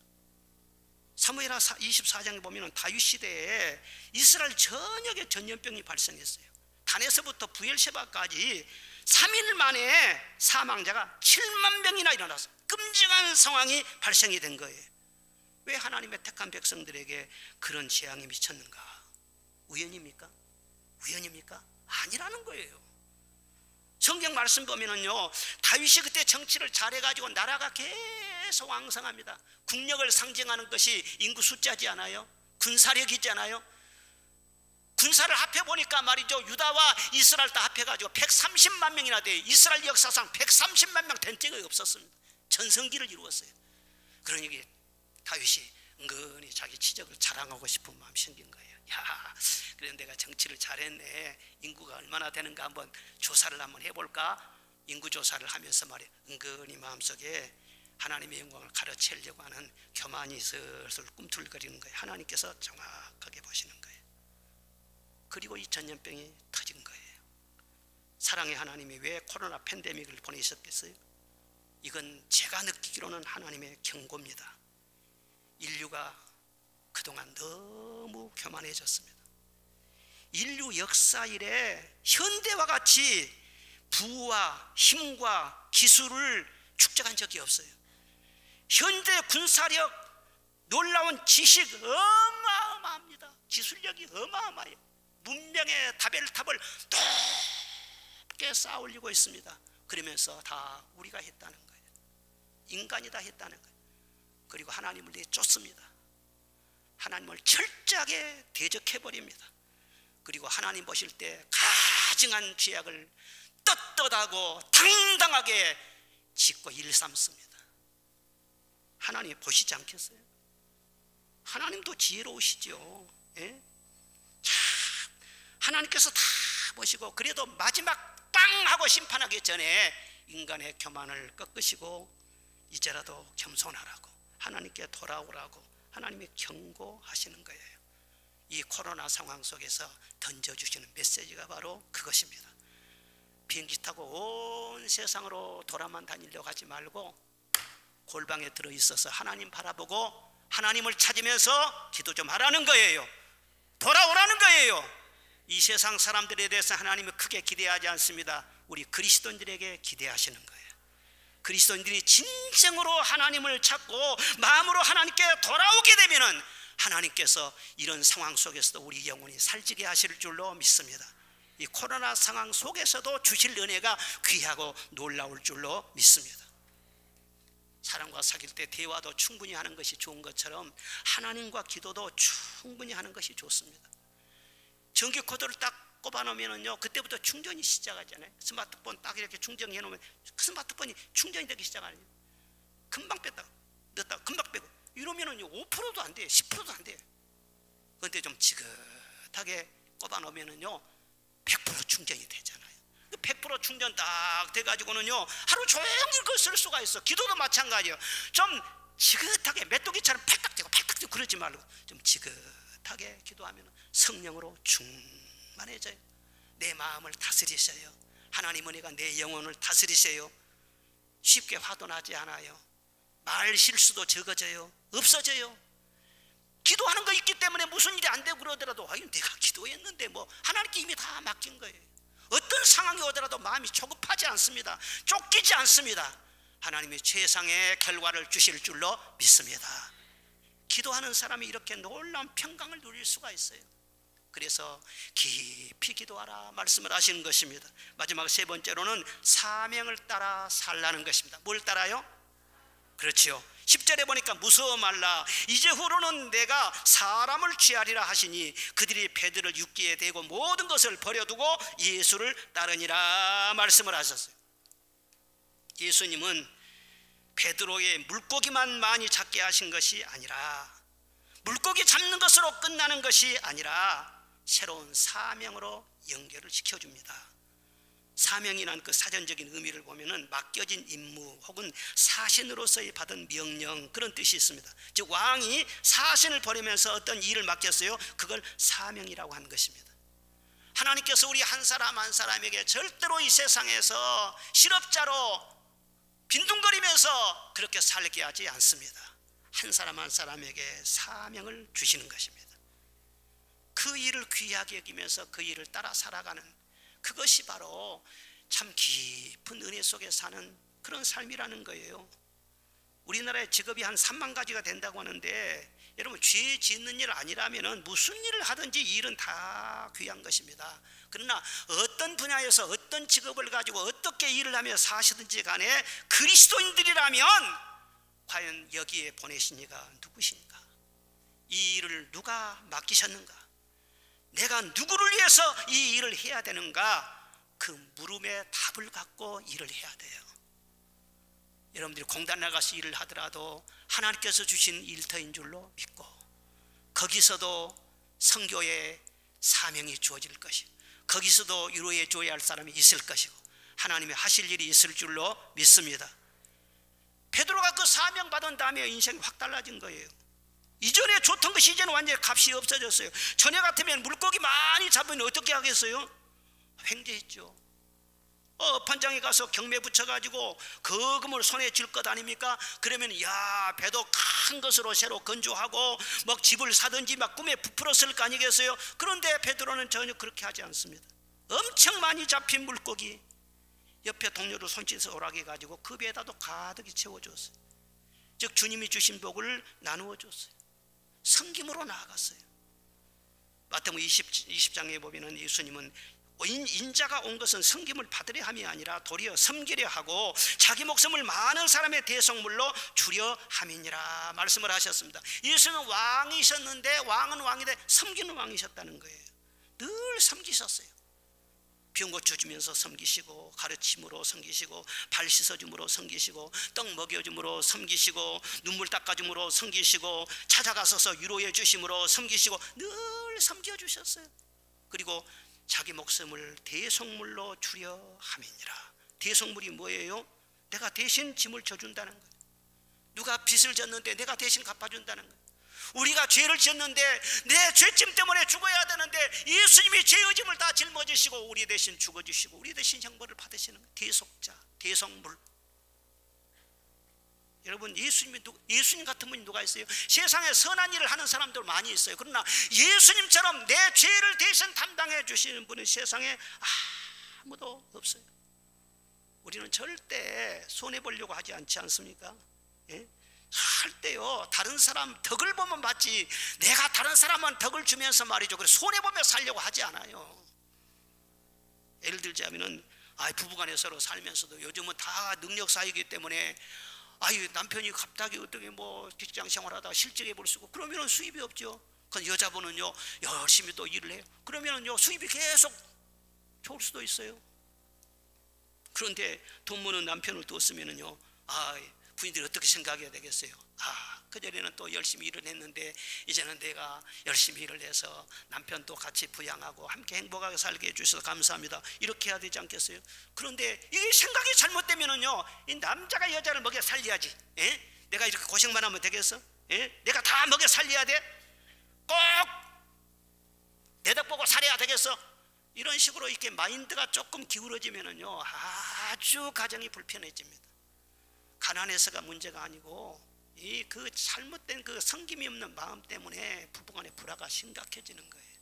사무엘하 24장에 보면 다윗 시대에 이스라엘 전역에 전염병이 발생했어요. 단에서부터 부엘셰바까지 3일 만에 사망자가 7만 명이나 일어나서 끔찍한 상황이 발생이 된 거예요. 왜 하나님의 택한 백성들에게 그런 재앙이 미쳤는가? 우연입니까? 우연입니까? 아니라는 거예요. 성경 말씀 보면은요, 다윗이 그때 정치를 잘해가지고 나라가 계속 왕성합니다. 국력을 상징하는 것이 인구 숫자지 않아요? 군사력이잖아요. 군사를 합해보니까 말이죠, 유다와 이스라엘 다 합해가지고 130만 명이나 돼요. 이스라엘 역사상 130만 명 된 적이 없었습니다. 전성기를 이루었어요. 그러니 다윗이 은근히 자기 치적을 자랑하고 싶은 마음이 생긴 거예요. 야, 그래 내가 정치를 잘했네. 인구가 얼마나 되는가 한번 조사를 한번 해볼까? 인구 조사를 하면서 말이에요, 은근히 마음속에 하나님의 영광을 가르치려고 하는 교만이 슬슬 꿈틀거리는 거예요. 하나님께서 정확하게 보시는 거예요. 그리고 이 전염병이 터진 거예요. 사랑의 하나님이 왜 코로나 팬데믹을 보내셨겠어요? 이건 제가 느끼기로는 하나님의 경고입니다. 인류가 그동안 너무 교만해졌습니다. 인류 역사 이래 현대와 같이 부와 힘과 기술을 축적한 적이 없어요. 현대 군사력, 놀라운 지식 어마어마합니다. 기술력이 어마어마해요. 문명의 다벨탑을 높게 쌓아 올리고 있습니다. 그러면서 다 우리가 했다는 거예요. 인간이 다 했다는 거예요. 그리고 하나님을 내쫓습니다. 하나님을 철저하게 대적해버립니다. 그리고 하나님 보실 때 가증한 죄악을 떳떳하고 당당하게 짓고 일삼습니다. 하나님 보시지 않겠어요? 하나님도 지혜로우시죠. 예? 자, 하나님께서 다 보시고 그래도 마지막 빵 하고 심판하기 전에 인간의 교만을 꺾으시고 이제라도 겸손하라고, 하나님께 돌아오라고 하나님이 경고하시는 거예요. 이 코로나 상황 속에서 던져주시는 메시지가 바로 그것입니다. 비행기 타고 온 세상으로 돌아만 다니려고 하지 말고 골방에 들어있어서 하나님 바라보고 하나님을 찾으면서 기도 좀 하라는 거예요. 돌아오라는 거예요. 이 세상 사람들에 대해서 하나님은 크게 기대하지 않습니다. 우리 그리스도인들에게 기대하시는 거예요. 그리스도인들이 진정으로 하나님을 찾고 마음으로 하나님께 돌아오게 되면은 하나님께서 이런 상황 속에서도 우리 영혼이 살지게 하실 줄로 믿습니다. 이 코로나 상황 속에서도 주실 은혜가 귀하고 놀라울 줄로 믿습니다. 사람과 사귈 때 대화도 충분히 하는 것이 좋은 것처럼 하나님과 기도도 충분히 하는 것이 좋습니다. 전기 코드를 딱 꼽아놓으면요, 그때부터 충전이 시작하잖아요. 스마트폰 딱 이렇게 충전해 놓으면 그 스마트폰이 충전이 되기 시작하거든요. 금방 뺐다가 넣었다가 금방 빼고 이러면은요 5%도 안 돼, 10%도 안 돼. 그런데 좀 지긋하게 꼽아놓으면은요 100% 충전이 되잖아요. 100% 충전 딱 돼가지고는요 하루 종일 그걸 쓸 수가 있어. 기도도 마찬가지예요. 좀 지긋하게 메뚜기처럼 팔딱대고 그러지 말고 좀 지긋하게 기도하면 성령으로 충만해져요. 내 마음을 다스리셔요. 하나님 은혜가 내 영혼을 다스리세요. 쉽게 화도 나지 않아요. 말 실수도 적어져요. 없어져요. 기도하는 거 있기 때문에 무슨 일이 안 되고 그러더라도 아유 내가 기도했는데 뭐 하나님께 이미 다 맡긴 거예요. 어떤 상황이 오더라도 마음이 조급하지 않습니다. 쫓기지 않습니다. 하나님이 최상의 결과를 주실 줄로 믿습니다. 기도하는 사람이 이렇게 놀라운 평강을 누릴 수가 있어요. 그래서 깊이 기도하라 말씀을 하시는 것입니다. 마지막 세 번째로는 사명을 따라 살라는 것입니다. 뭘 따라요? 그렇지요. 10절에 보니까 무서워 말라. 이제후로는 내가 사람을 취하리라 하시니 그들이 배들을 육지에 대고 모든 것을 버려두고 예수를 따르니라 말씀을 하셨어요. 예수님은 베드로의 물고기만 많이 잡게 하신 것이 아니라 물고기 잡는 것으로 끝나는 것이 아니라 새로운 사명으로 연결을 시켜줍니다. 사명이란 그 사전적인 의미를 보면은 맡겨진 임무 혹은 사신으로서의 받은 명령 그런 뜻이 있습니다. 즉 왕이 사신을 벌이면서 어떤 일을 맡겼어요. 그걸 사명이라고 하는 것입니다. 하나님께서 우리 한 사람 한 사람에게 절대로 이 세상에서 실업자로 빈둥거리면서 그렇게 살게 하지 않습니다. 한 사람 한 사람에게 사명을 주시는 것입니다. 그 일을 귀하게 여기면서 그 일을 따라 살아가는 그것이 바로 참 깊은 은혜 속에 사는 그런 삶이라는 거예요. 우리나라에 직업이 한 3만 가지가 된다고 하는데 여러분 죄 짓는 일 아니라면 무슨 일을 하든지 일은 다 귀한 것입니다. 그러나 어떤 분야에서 어떤 직업을 가지고 어떻게 일을 하며 사시든지 간에 그리스도인들이라면 과연 여기에 보내신 이가 누구신가? 이 일을 누가 맡기셨는가? 내가 누구를 위해서 이 일을 해야 되는가? 그 물음에 답을 갖고 일을 해야 돼요. 여러분들이 공단 나가서 일을 하더라도 하나님께서 주신 일터인 줄로 믿고 거기서도 선교의 사명이 주어질 것이고 거기서도 위로해 줘야 할 사람이 있을 것이고 하나님이 하실 일이 있을 줄로 믿습니다. 베드로가 그 사명 받은 다음에 인생이 확 달라진 거예요. 이전에 좋던 것이 이제는 완전히 값이 없어졌어요. 전에 같으면 물고기 많이 잡으면 어떻게 하겠어요? 횡재했죠. 판장에 가서 경매 붙여가지고 거금을 손에 쥘 것 아닙니까? 그러면 야 배도 큰 것으로 새로 건조하고 막 집을 사든지 막 꿈에 부풀었을 거 아니겠어요? 그런데 베드로는 전혀 그렇게 하지 않습니다. 엄청 많이 잡힌 물고기 옆에 동료를 손짓을 오라게 가지고 그 배에다도 가득히 채워줬어요. 즉 주님이 주신 복을 나누어 줬어요. 섬김으로 나아갔어요. 마태복음 20장에 보면 예수님은 인자가 온 것은 섬김을 받으려 함이 아니라 도리어 섬기려 하고 자기 목숨을 많은 사람의 대속물로 주려 함이니라 말씀을 하셨습니다. 예수는 왕이셨는데 왕은 왕인데 섬기는 왕이셨다는 거예요. 늘 섬기셨어요. 병 고쳐주면서 섬기시고, 가르침으로 섬기시고, 발 씻어줌으로 섬기시고, 떡 먹여줌으로 섬기시고, 눈물 닦아줌으로 섬기시고, 찾아가서서 위로해 주심으로 섬기시고, 늘 섬겨주셨어요. 그리고 자기 목숨을 대속물로 주려 함이니라. 대속물이 뭐예요? 내가 대신 짐을 져준다는 거예요. 누가 빚을 졌는데 내가 대신 갚아준다는 거예요. 우리가 죄를 지었는데 내 죄짐 때문에 죽어야 되는데 예수님이 죄의 짐을 다 짊어지시고 우리 대신 죽어주시고 우리 대신 형벌을 받으시는 거예요. 대속자, 대속물. 여러분, 예수님 같은 분이 누가 있어요? 세상에 선한 일을 하는 사람들 많이 있어요. 그러나 예수님처럼 내 죄를 대신 담당해 주시는 분은 세상에 아무도 없어요. 우리는 절대 손해보려고 하지 않지 않습니까? 예? 할 때요, 다른 사람 덕을 보면 받지, 내가 다른 사람은 덕을 주면서 말이죠, 그래 손해보며 살려고 하지 않아요. 예를 들자면은 부부간에 서로 살면서도 요즘은 다 능력사이기 때문에 남편이 갑자기 어떻게 직장 생활하다가 실직해 볼 수 있고 그러면은 수입이 없죠. 그 여자분은요 열심히 또 일을 해요. 그러면은요 수입이 계속 좋을 수도 있어요. 그런데 돈 버는 남편을 뒀으면은요 부인들이 어떻게 생각해야 되겠어요? 그전에는 또 열심히 일을 했는데 이제는 내가 열심히 일을 해서 남편도 같이 부양하고 함께 행복하게 살게 해주셔서 감사합니다. 이렇게 해야 되지 않겠어요? 그런데 이게 생각이 잘못되면은요, 이 남자가 여자를 먹여 살려야지. 내가 이렇게 고생만 하면 되겠어? 내가 다 먹여 살려야 돼? 꼭 내 덕 보고 살아야 되겠어? 이런 식으로 이렇게 마인드가 조금 기울어지면은요, 아주 가정이 불편해집니다. 가난해서가 문제가 아니고 그 잘못된 그 섬김이 없는 마음 때문에 부부간의 불화가 심각해지는 거예요.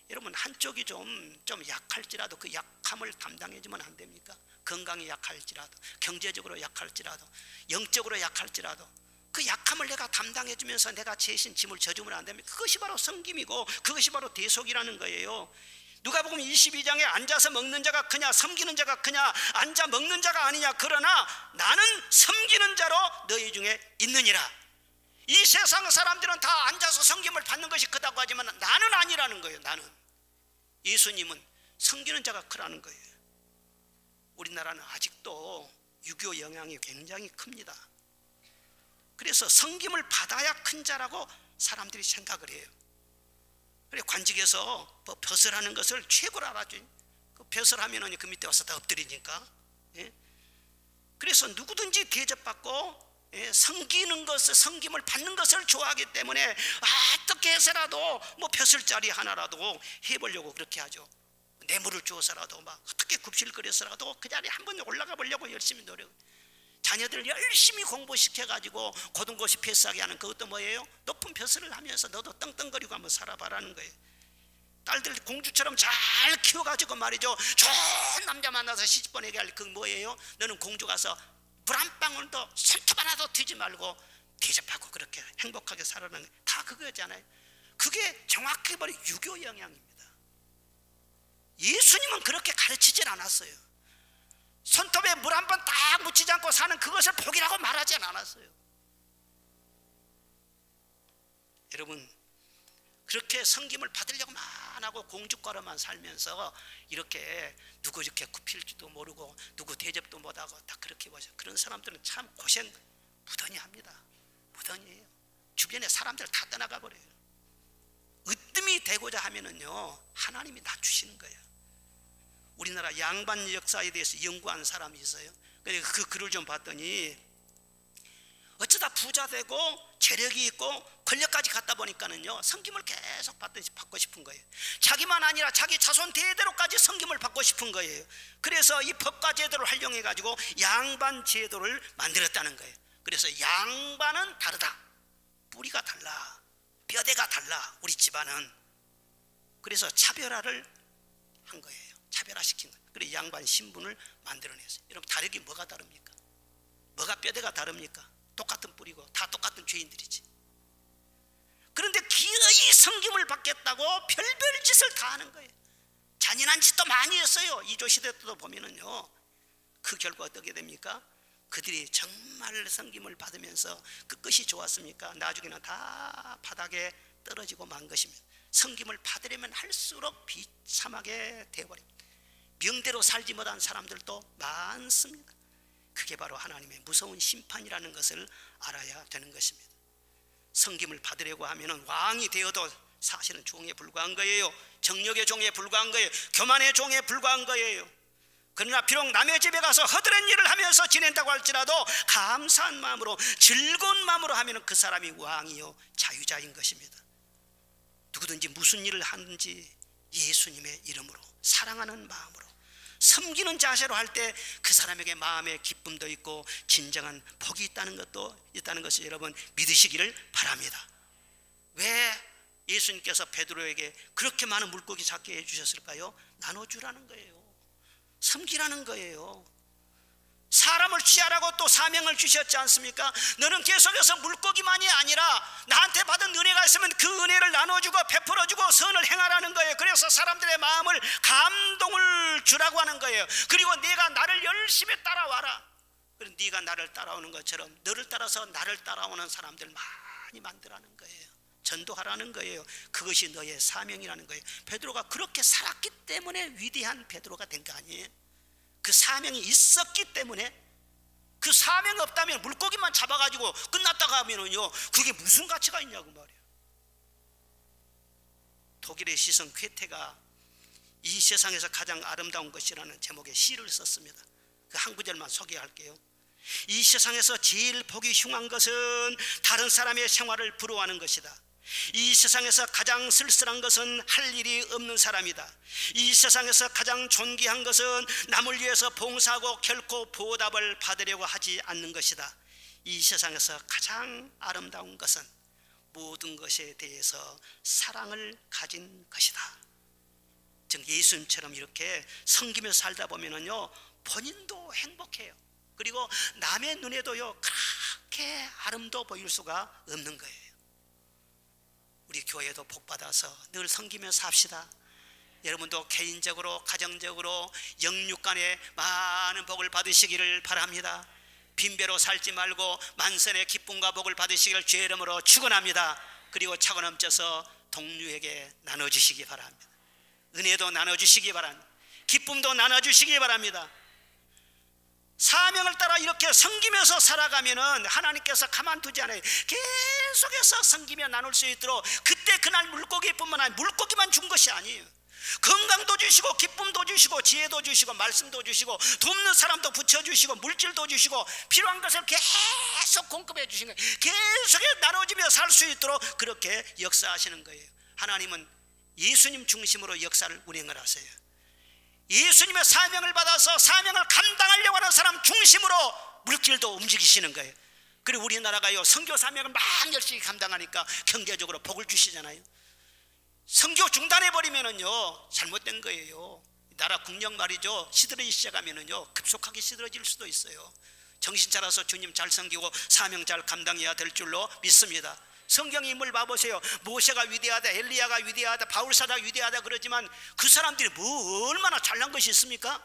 여러분, 한쪽이 좀 약할지라도 그 약함을 담당해주면 안 됩니까? 건강이 약할지라도, 경제적으로 약할지라도, 영적으로 약할지라도 그 약함을 내가 담당해주면서 내가 대신 짐을 져주면 안 됩니까? 그것이 바로 섬김이고 그것이 바로 대속이라는 거예요. 누가복음 22장에 앉아서 먹는 자가 크냐 섬기는 자가 크냐, 앉아 먹는 자가 아니냐, 그러나 나는 섬기는 자로 너희 중에 있느니라. 이 세상 사람들은 다 앉아서 섬김을 받는 것이 크다고 하지만 나는 아니라는 거예요. 나는. 예수님은 섬기는 자가 크라는 거예요. 우리나라는 아직도 유교 영향이 굉장히 큽니다. 그래서 섬김을 받아야 큰 자라고 사람들이 생각을 해요. 그래, 관직에서 벼슬 하는 것을 최고로 알아줘. 그 벼슬 하면은 그 밑에 와서 다 엎드리니까. 그래서 누구든지 대접받고 섬기는 것을, 섬김을 받는 것을 좋아하기 때문에 어떻게 해서라도 벼슬자리 하나라도 해보려고 그렇게 하죠. 뇌물을 주어서라도 어떻게 굽실거려서라도 그 자리에 한번 올라가 보려고 열심히 노력. 자녀들 열심히 공부시켜가지고 고등고시 패스하게 하는 그것도 뭐예요? 높은 벼슬을 하면서 너도 떵떵거리고 한번 살아봐라는 거예요. 딸들 공주처럼 잘 키워가지고 말이죠, 좋은 남자 만나서 시집보내게 할 그 뭐예요? 너는 공주 가서 물 한 방울도 손톱 하나도 튀지 말고 대접하고 그렇게 행복하게 살아라는 거예요. 다 그거잖아요. 그게 정확히 바로 유교 영향입니다. 예수님은 그렇게 가르치질 않았어요. 손톱에 물 한 번 딱 묻히지 않고 사는 그것을 복이라고 말하지 않았어요. 여러분, 그렇게 섬김을 받으려고만 하고 공주과로만 살면서 이렇게 누구 이렇게 굽힐지도 모르고 누구 대접도 못하고 다 그렇게 보죠. 그런 사람들은 참 고생 무던히 합니다. 무던히해요. 주변에 사람들 다 떠나가 버려요. 으뜸이 되고자 하면은요, 하나님이 낮추시는 거예요. 우리나라 양반 역사에 대해서 연구한 사람이 있어요. 그 글을 좀 봤더니 어쩌다 부자 되고 재력이 있고 권력까지 갖다 보니까는요, 섬김을 계속 받고 싶은 거예요. 자기만 아니라 자기 자손 대대로까지 섬김을 받고 싶은 거예요. 그래서 이 법과 제도를 활용해 가지고 양반 제도를 만들었다는 거예요. 그래서 양반은 다르다. 뿌리가 달라. 뼈대가 달라. 우리 집안은. 그래서 차별화를 한 거예요. 차별화시킨 거예요. 그래서 양반 신분을 만들어냈어요. 여러분, 다르게 뭐가 다릅니까? 뭐가 뼈대가 다릅니까? 똑같은 뿌리고 다 똑같은 죄인들이지. 그런데 기어이 섬김을 받겠다고 별별 짓을 다 하는 거예요. 잔인한 짓도 많이 했어요. 이조 시대 때도 보면은요, 그 결과 어떻게 됩니까? 그들이 정말 섬김을 받으면서 끝끝이 좋았습니까? 나중에는 다 바닥에 떨어지고 만 것입니다. 섬김을 받으려면 할수록 비참하게 되어버립니다. 명대로 살지 못한 사람들도 많습니다. 그게 바로 하나님의 무서운 심판이라는 것을 알아야 되는 것입니다. 섬김을 받으려고 하면 왕이 되어도 사실은 종에 불과한 거예요. 정력의 종에 불과한 거예요. 교만의 종에 불과한 거예요. 그러나 비록 남의 집에 가서 허드렛 일을 하면서 지낸다고 할지라도 감사한 마음으로, 즐거운 마음으로 하면 그 사람이 왕이요 자유자인 것입니다. 누구든지 무슨 일을 하는지 예수님의 이름으로, 사랑하는 마음으로, 섬기는 자세로 할 때 그 사람에게 마음의 기쁨도 있고 진정한 복이 있다는 것을 여러분 믿으시기를 바랍니다. 왜 예수님께서 베드로에게 그렇게 많은 물고기 잡게 해주셨을까요? 나눠주라는 거예요. 섬기라는 거예요. 사람을 취하라고 또 사명을 주셨지 않습니까? 너는 계속해서 물고기만이 아니라 나한테 받은 은혜가 있으면 그 은혜를 나눠주고 베풀어주고 선을 행하라는 거예요. 그래서 사람들의 마음을, 감동을 주라고 하는 거예요. 그리고 네가 나를 열심히 따라와라. 그리고 네가 나를 따라오는 것처럼 너를 따라서 나를 따라오는 사람들 많이 만들라는 거예요. 전도하라는 거예요. 그것이 너의 사명이라는 거예요. 베드로가 그렇게 살았기 때문에 위대한 베드로가 된 거 아니에요? 그 사명이 있었기 때문에. 그 사명이 없다면 물고기만 잡아가지고 끝났다가 하면은요, 그게 무슨 가치가 있냐고 말이에요. 독일의 시성 괴테가 이 세상에서 가장 아름다운 것이라는 제목의 시를 썼습니다. 그 한 구절만 소개할게요. 이 세상에서 제일 보기 흉한 것은 다른 사람의 생활을 부러워하는 것이다. 이 세상에서 가장 쓸쓸한 것은 할 일이 없는 사람이다. 이 세상에서 가장 존귀한 것은 남을 위해서 봉사하고 결코 보답을 받으려고 하지 않는 것이다. 이 세상에서 가장 아름다운 것은 모든 것에 대해서 사랑을 가진 것이다. 즉 예수님처럼 이렇게 섬기며 살다 보면은요, 본인도 행복해요. 그리고 남의 눈에도요, 그렇게 아름다워 보일 수가 없는 거예요. 우리 교회도 복받아서 늘 섬기며 삽시다. 여러분도 개인적으로, 가정적으로, 영육간에 많은 복을 받으시기를 바랍니다. 빈배로 살지 말고 만선의 기쁨과 복을 받으시기를 주의 이름으로 축원합니다. 그리고 차고 넘쳐서 동료에게 나눠주시기 바랍니다. 은혜도 나눠주시기 바랍니다. 기쁨도 나눠주시기 바랍니다. 사명을 따라 이렇게 섬기면서 살아가면은 하나님께서 가만두지 않아요. 계속해서 섬기며 나눌 수 있도록. 그때 그날 물고기뿐만 아니라 물고기만 준 것이 아니에요. 건강도 주시고 기쁨도 주시고 지혜도 주시고 말씀도 주시고 돕는 사람도 붙여주시고 물질도 주시고 필요한 것을 계속 공급해 주신 거예요. 계속해서 나눠주며 살 수 있도록 그렇게 역사하시는 거예요. 하나님은 예수님 중심으로 역사를 운행을 하세요. 예수님의 사명을 받아서 사명을 감당하려고 하는 사람 중심으로 물길도 움직이시는 거예요. 그리고 우리나라가요, 선교 사명을 막 열심히 감당하니까 경제적으로 복을 주시잖아요. 선교 중단해버리면은요, 잘못된 거예요. 나라 국력 말이죠, 시들어지기 시작하면은요, 급속하게 시들어질 수도 있어요. 정신 차려서 주님 잘 섬기고 사명 잘 감당해야 될 줄로 믿습니다. 성경 인물 봐보세요. 모세가 위대하다, 엘리야가 위대하다, 바울사가 위대하다 그러지만 그 사람들이 뭐 얼마나 잘난 것이 있습니까?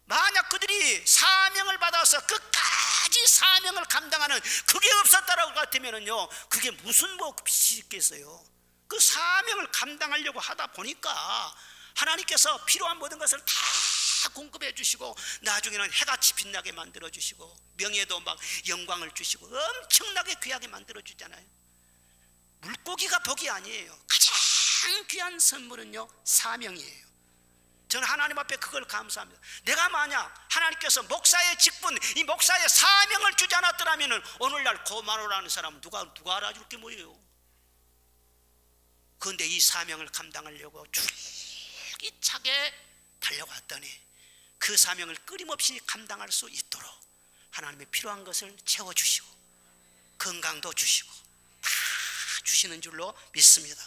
만약 그들이 사명을 받아서 끝까지 사명을 감당하는 그게 없었다라고 같으면은요, 그게 무슨 빛이 있겠어요? 그 사명을 감당하려고 하다 보니까 하나님께서 필요한 모든 것을 다 공급해 주시고 나중에는 해같이 빛나게 만들어 주시고 명예도 막 영광을 주시고 엄청나게 귀하게 만들어 주잖아요. 물고기가 복이 아니에요. 가장 귀한 선물은요, 사명이에요. 저는 하나님 앞에 그걸 감사합니다. 내가 만약 하나님께서 목사의 직분, 이 목사의 사명을 주지 않았더라면 오늘날 고마로라는 사람은 누가 알아줄 게 뭐예요? 그런데 이 사명을 감당하려고 줄기차게 달려왔더니 그 사명을 끊임없이 감당할 수 있도록 하나님의 필요한 것을 채워주시고 건강도 주시고 다 주시는 줄로 믿습니다.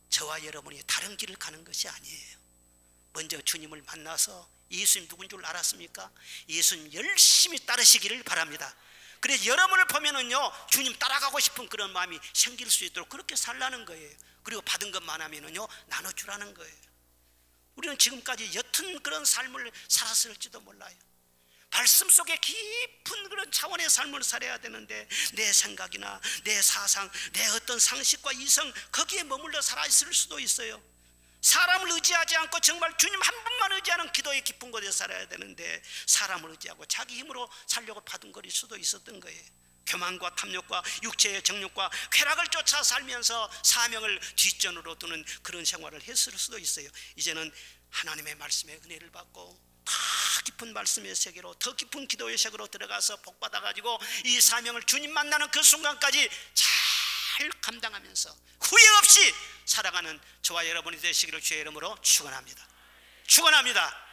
저와 여러분이 다른 길을 가는 것이 아니에요. 먼저 주님을 만나서 예수님 누군 줄 알았습니까? 예수님 열심히 따르시기를 바랍니다. 그래서 여러분을 보면은요, 주님 따라가고 싶은 그런 마음이 생길 수 있도록 그렇게 살라는 거예요. 그리고 받은 것만 하면은요, 나눠주라는 거예요. 우리는 지금까지 옅은 그런 삶을 살았을지도 몰라요. 말씀 속에 깊은 그런 차원의 삶을 살아야 되는데 내 생각이나 내 사상, 내 어떤 상식과 이성 거기에 머물러 살아있을 수도 있어요. 사람을 의지하지 않고 정말 주님 한 분만 의지하는 기도의 깊은 곳에 살아야 되는데 사람을 의지하고 자기 힘으로 살려고 바둥거릴 수도 있었던 거예요. 교만과 탐욕과 육체의 정욕과 쾌락을 쫓아 살면서 사명을 뒷전으로 두는 그런 생활을 했을 수도 있어요. 이제는 하나님의 말씀의 은혜를 받고 더 깊은 말씀의 세계로, 더 깊은 기도의 세계로 들어가서 복 받아가지고 이 사명을 주님 만나는 그 순간까지 잘 감당하면서 후회 없이 살아가는 저와 여러분이 되시기를 주의 이름으로 축원합니다. 축원합니다.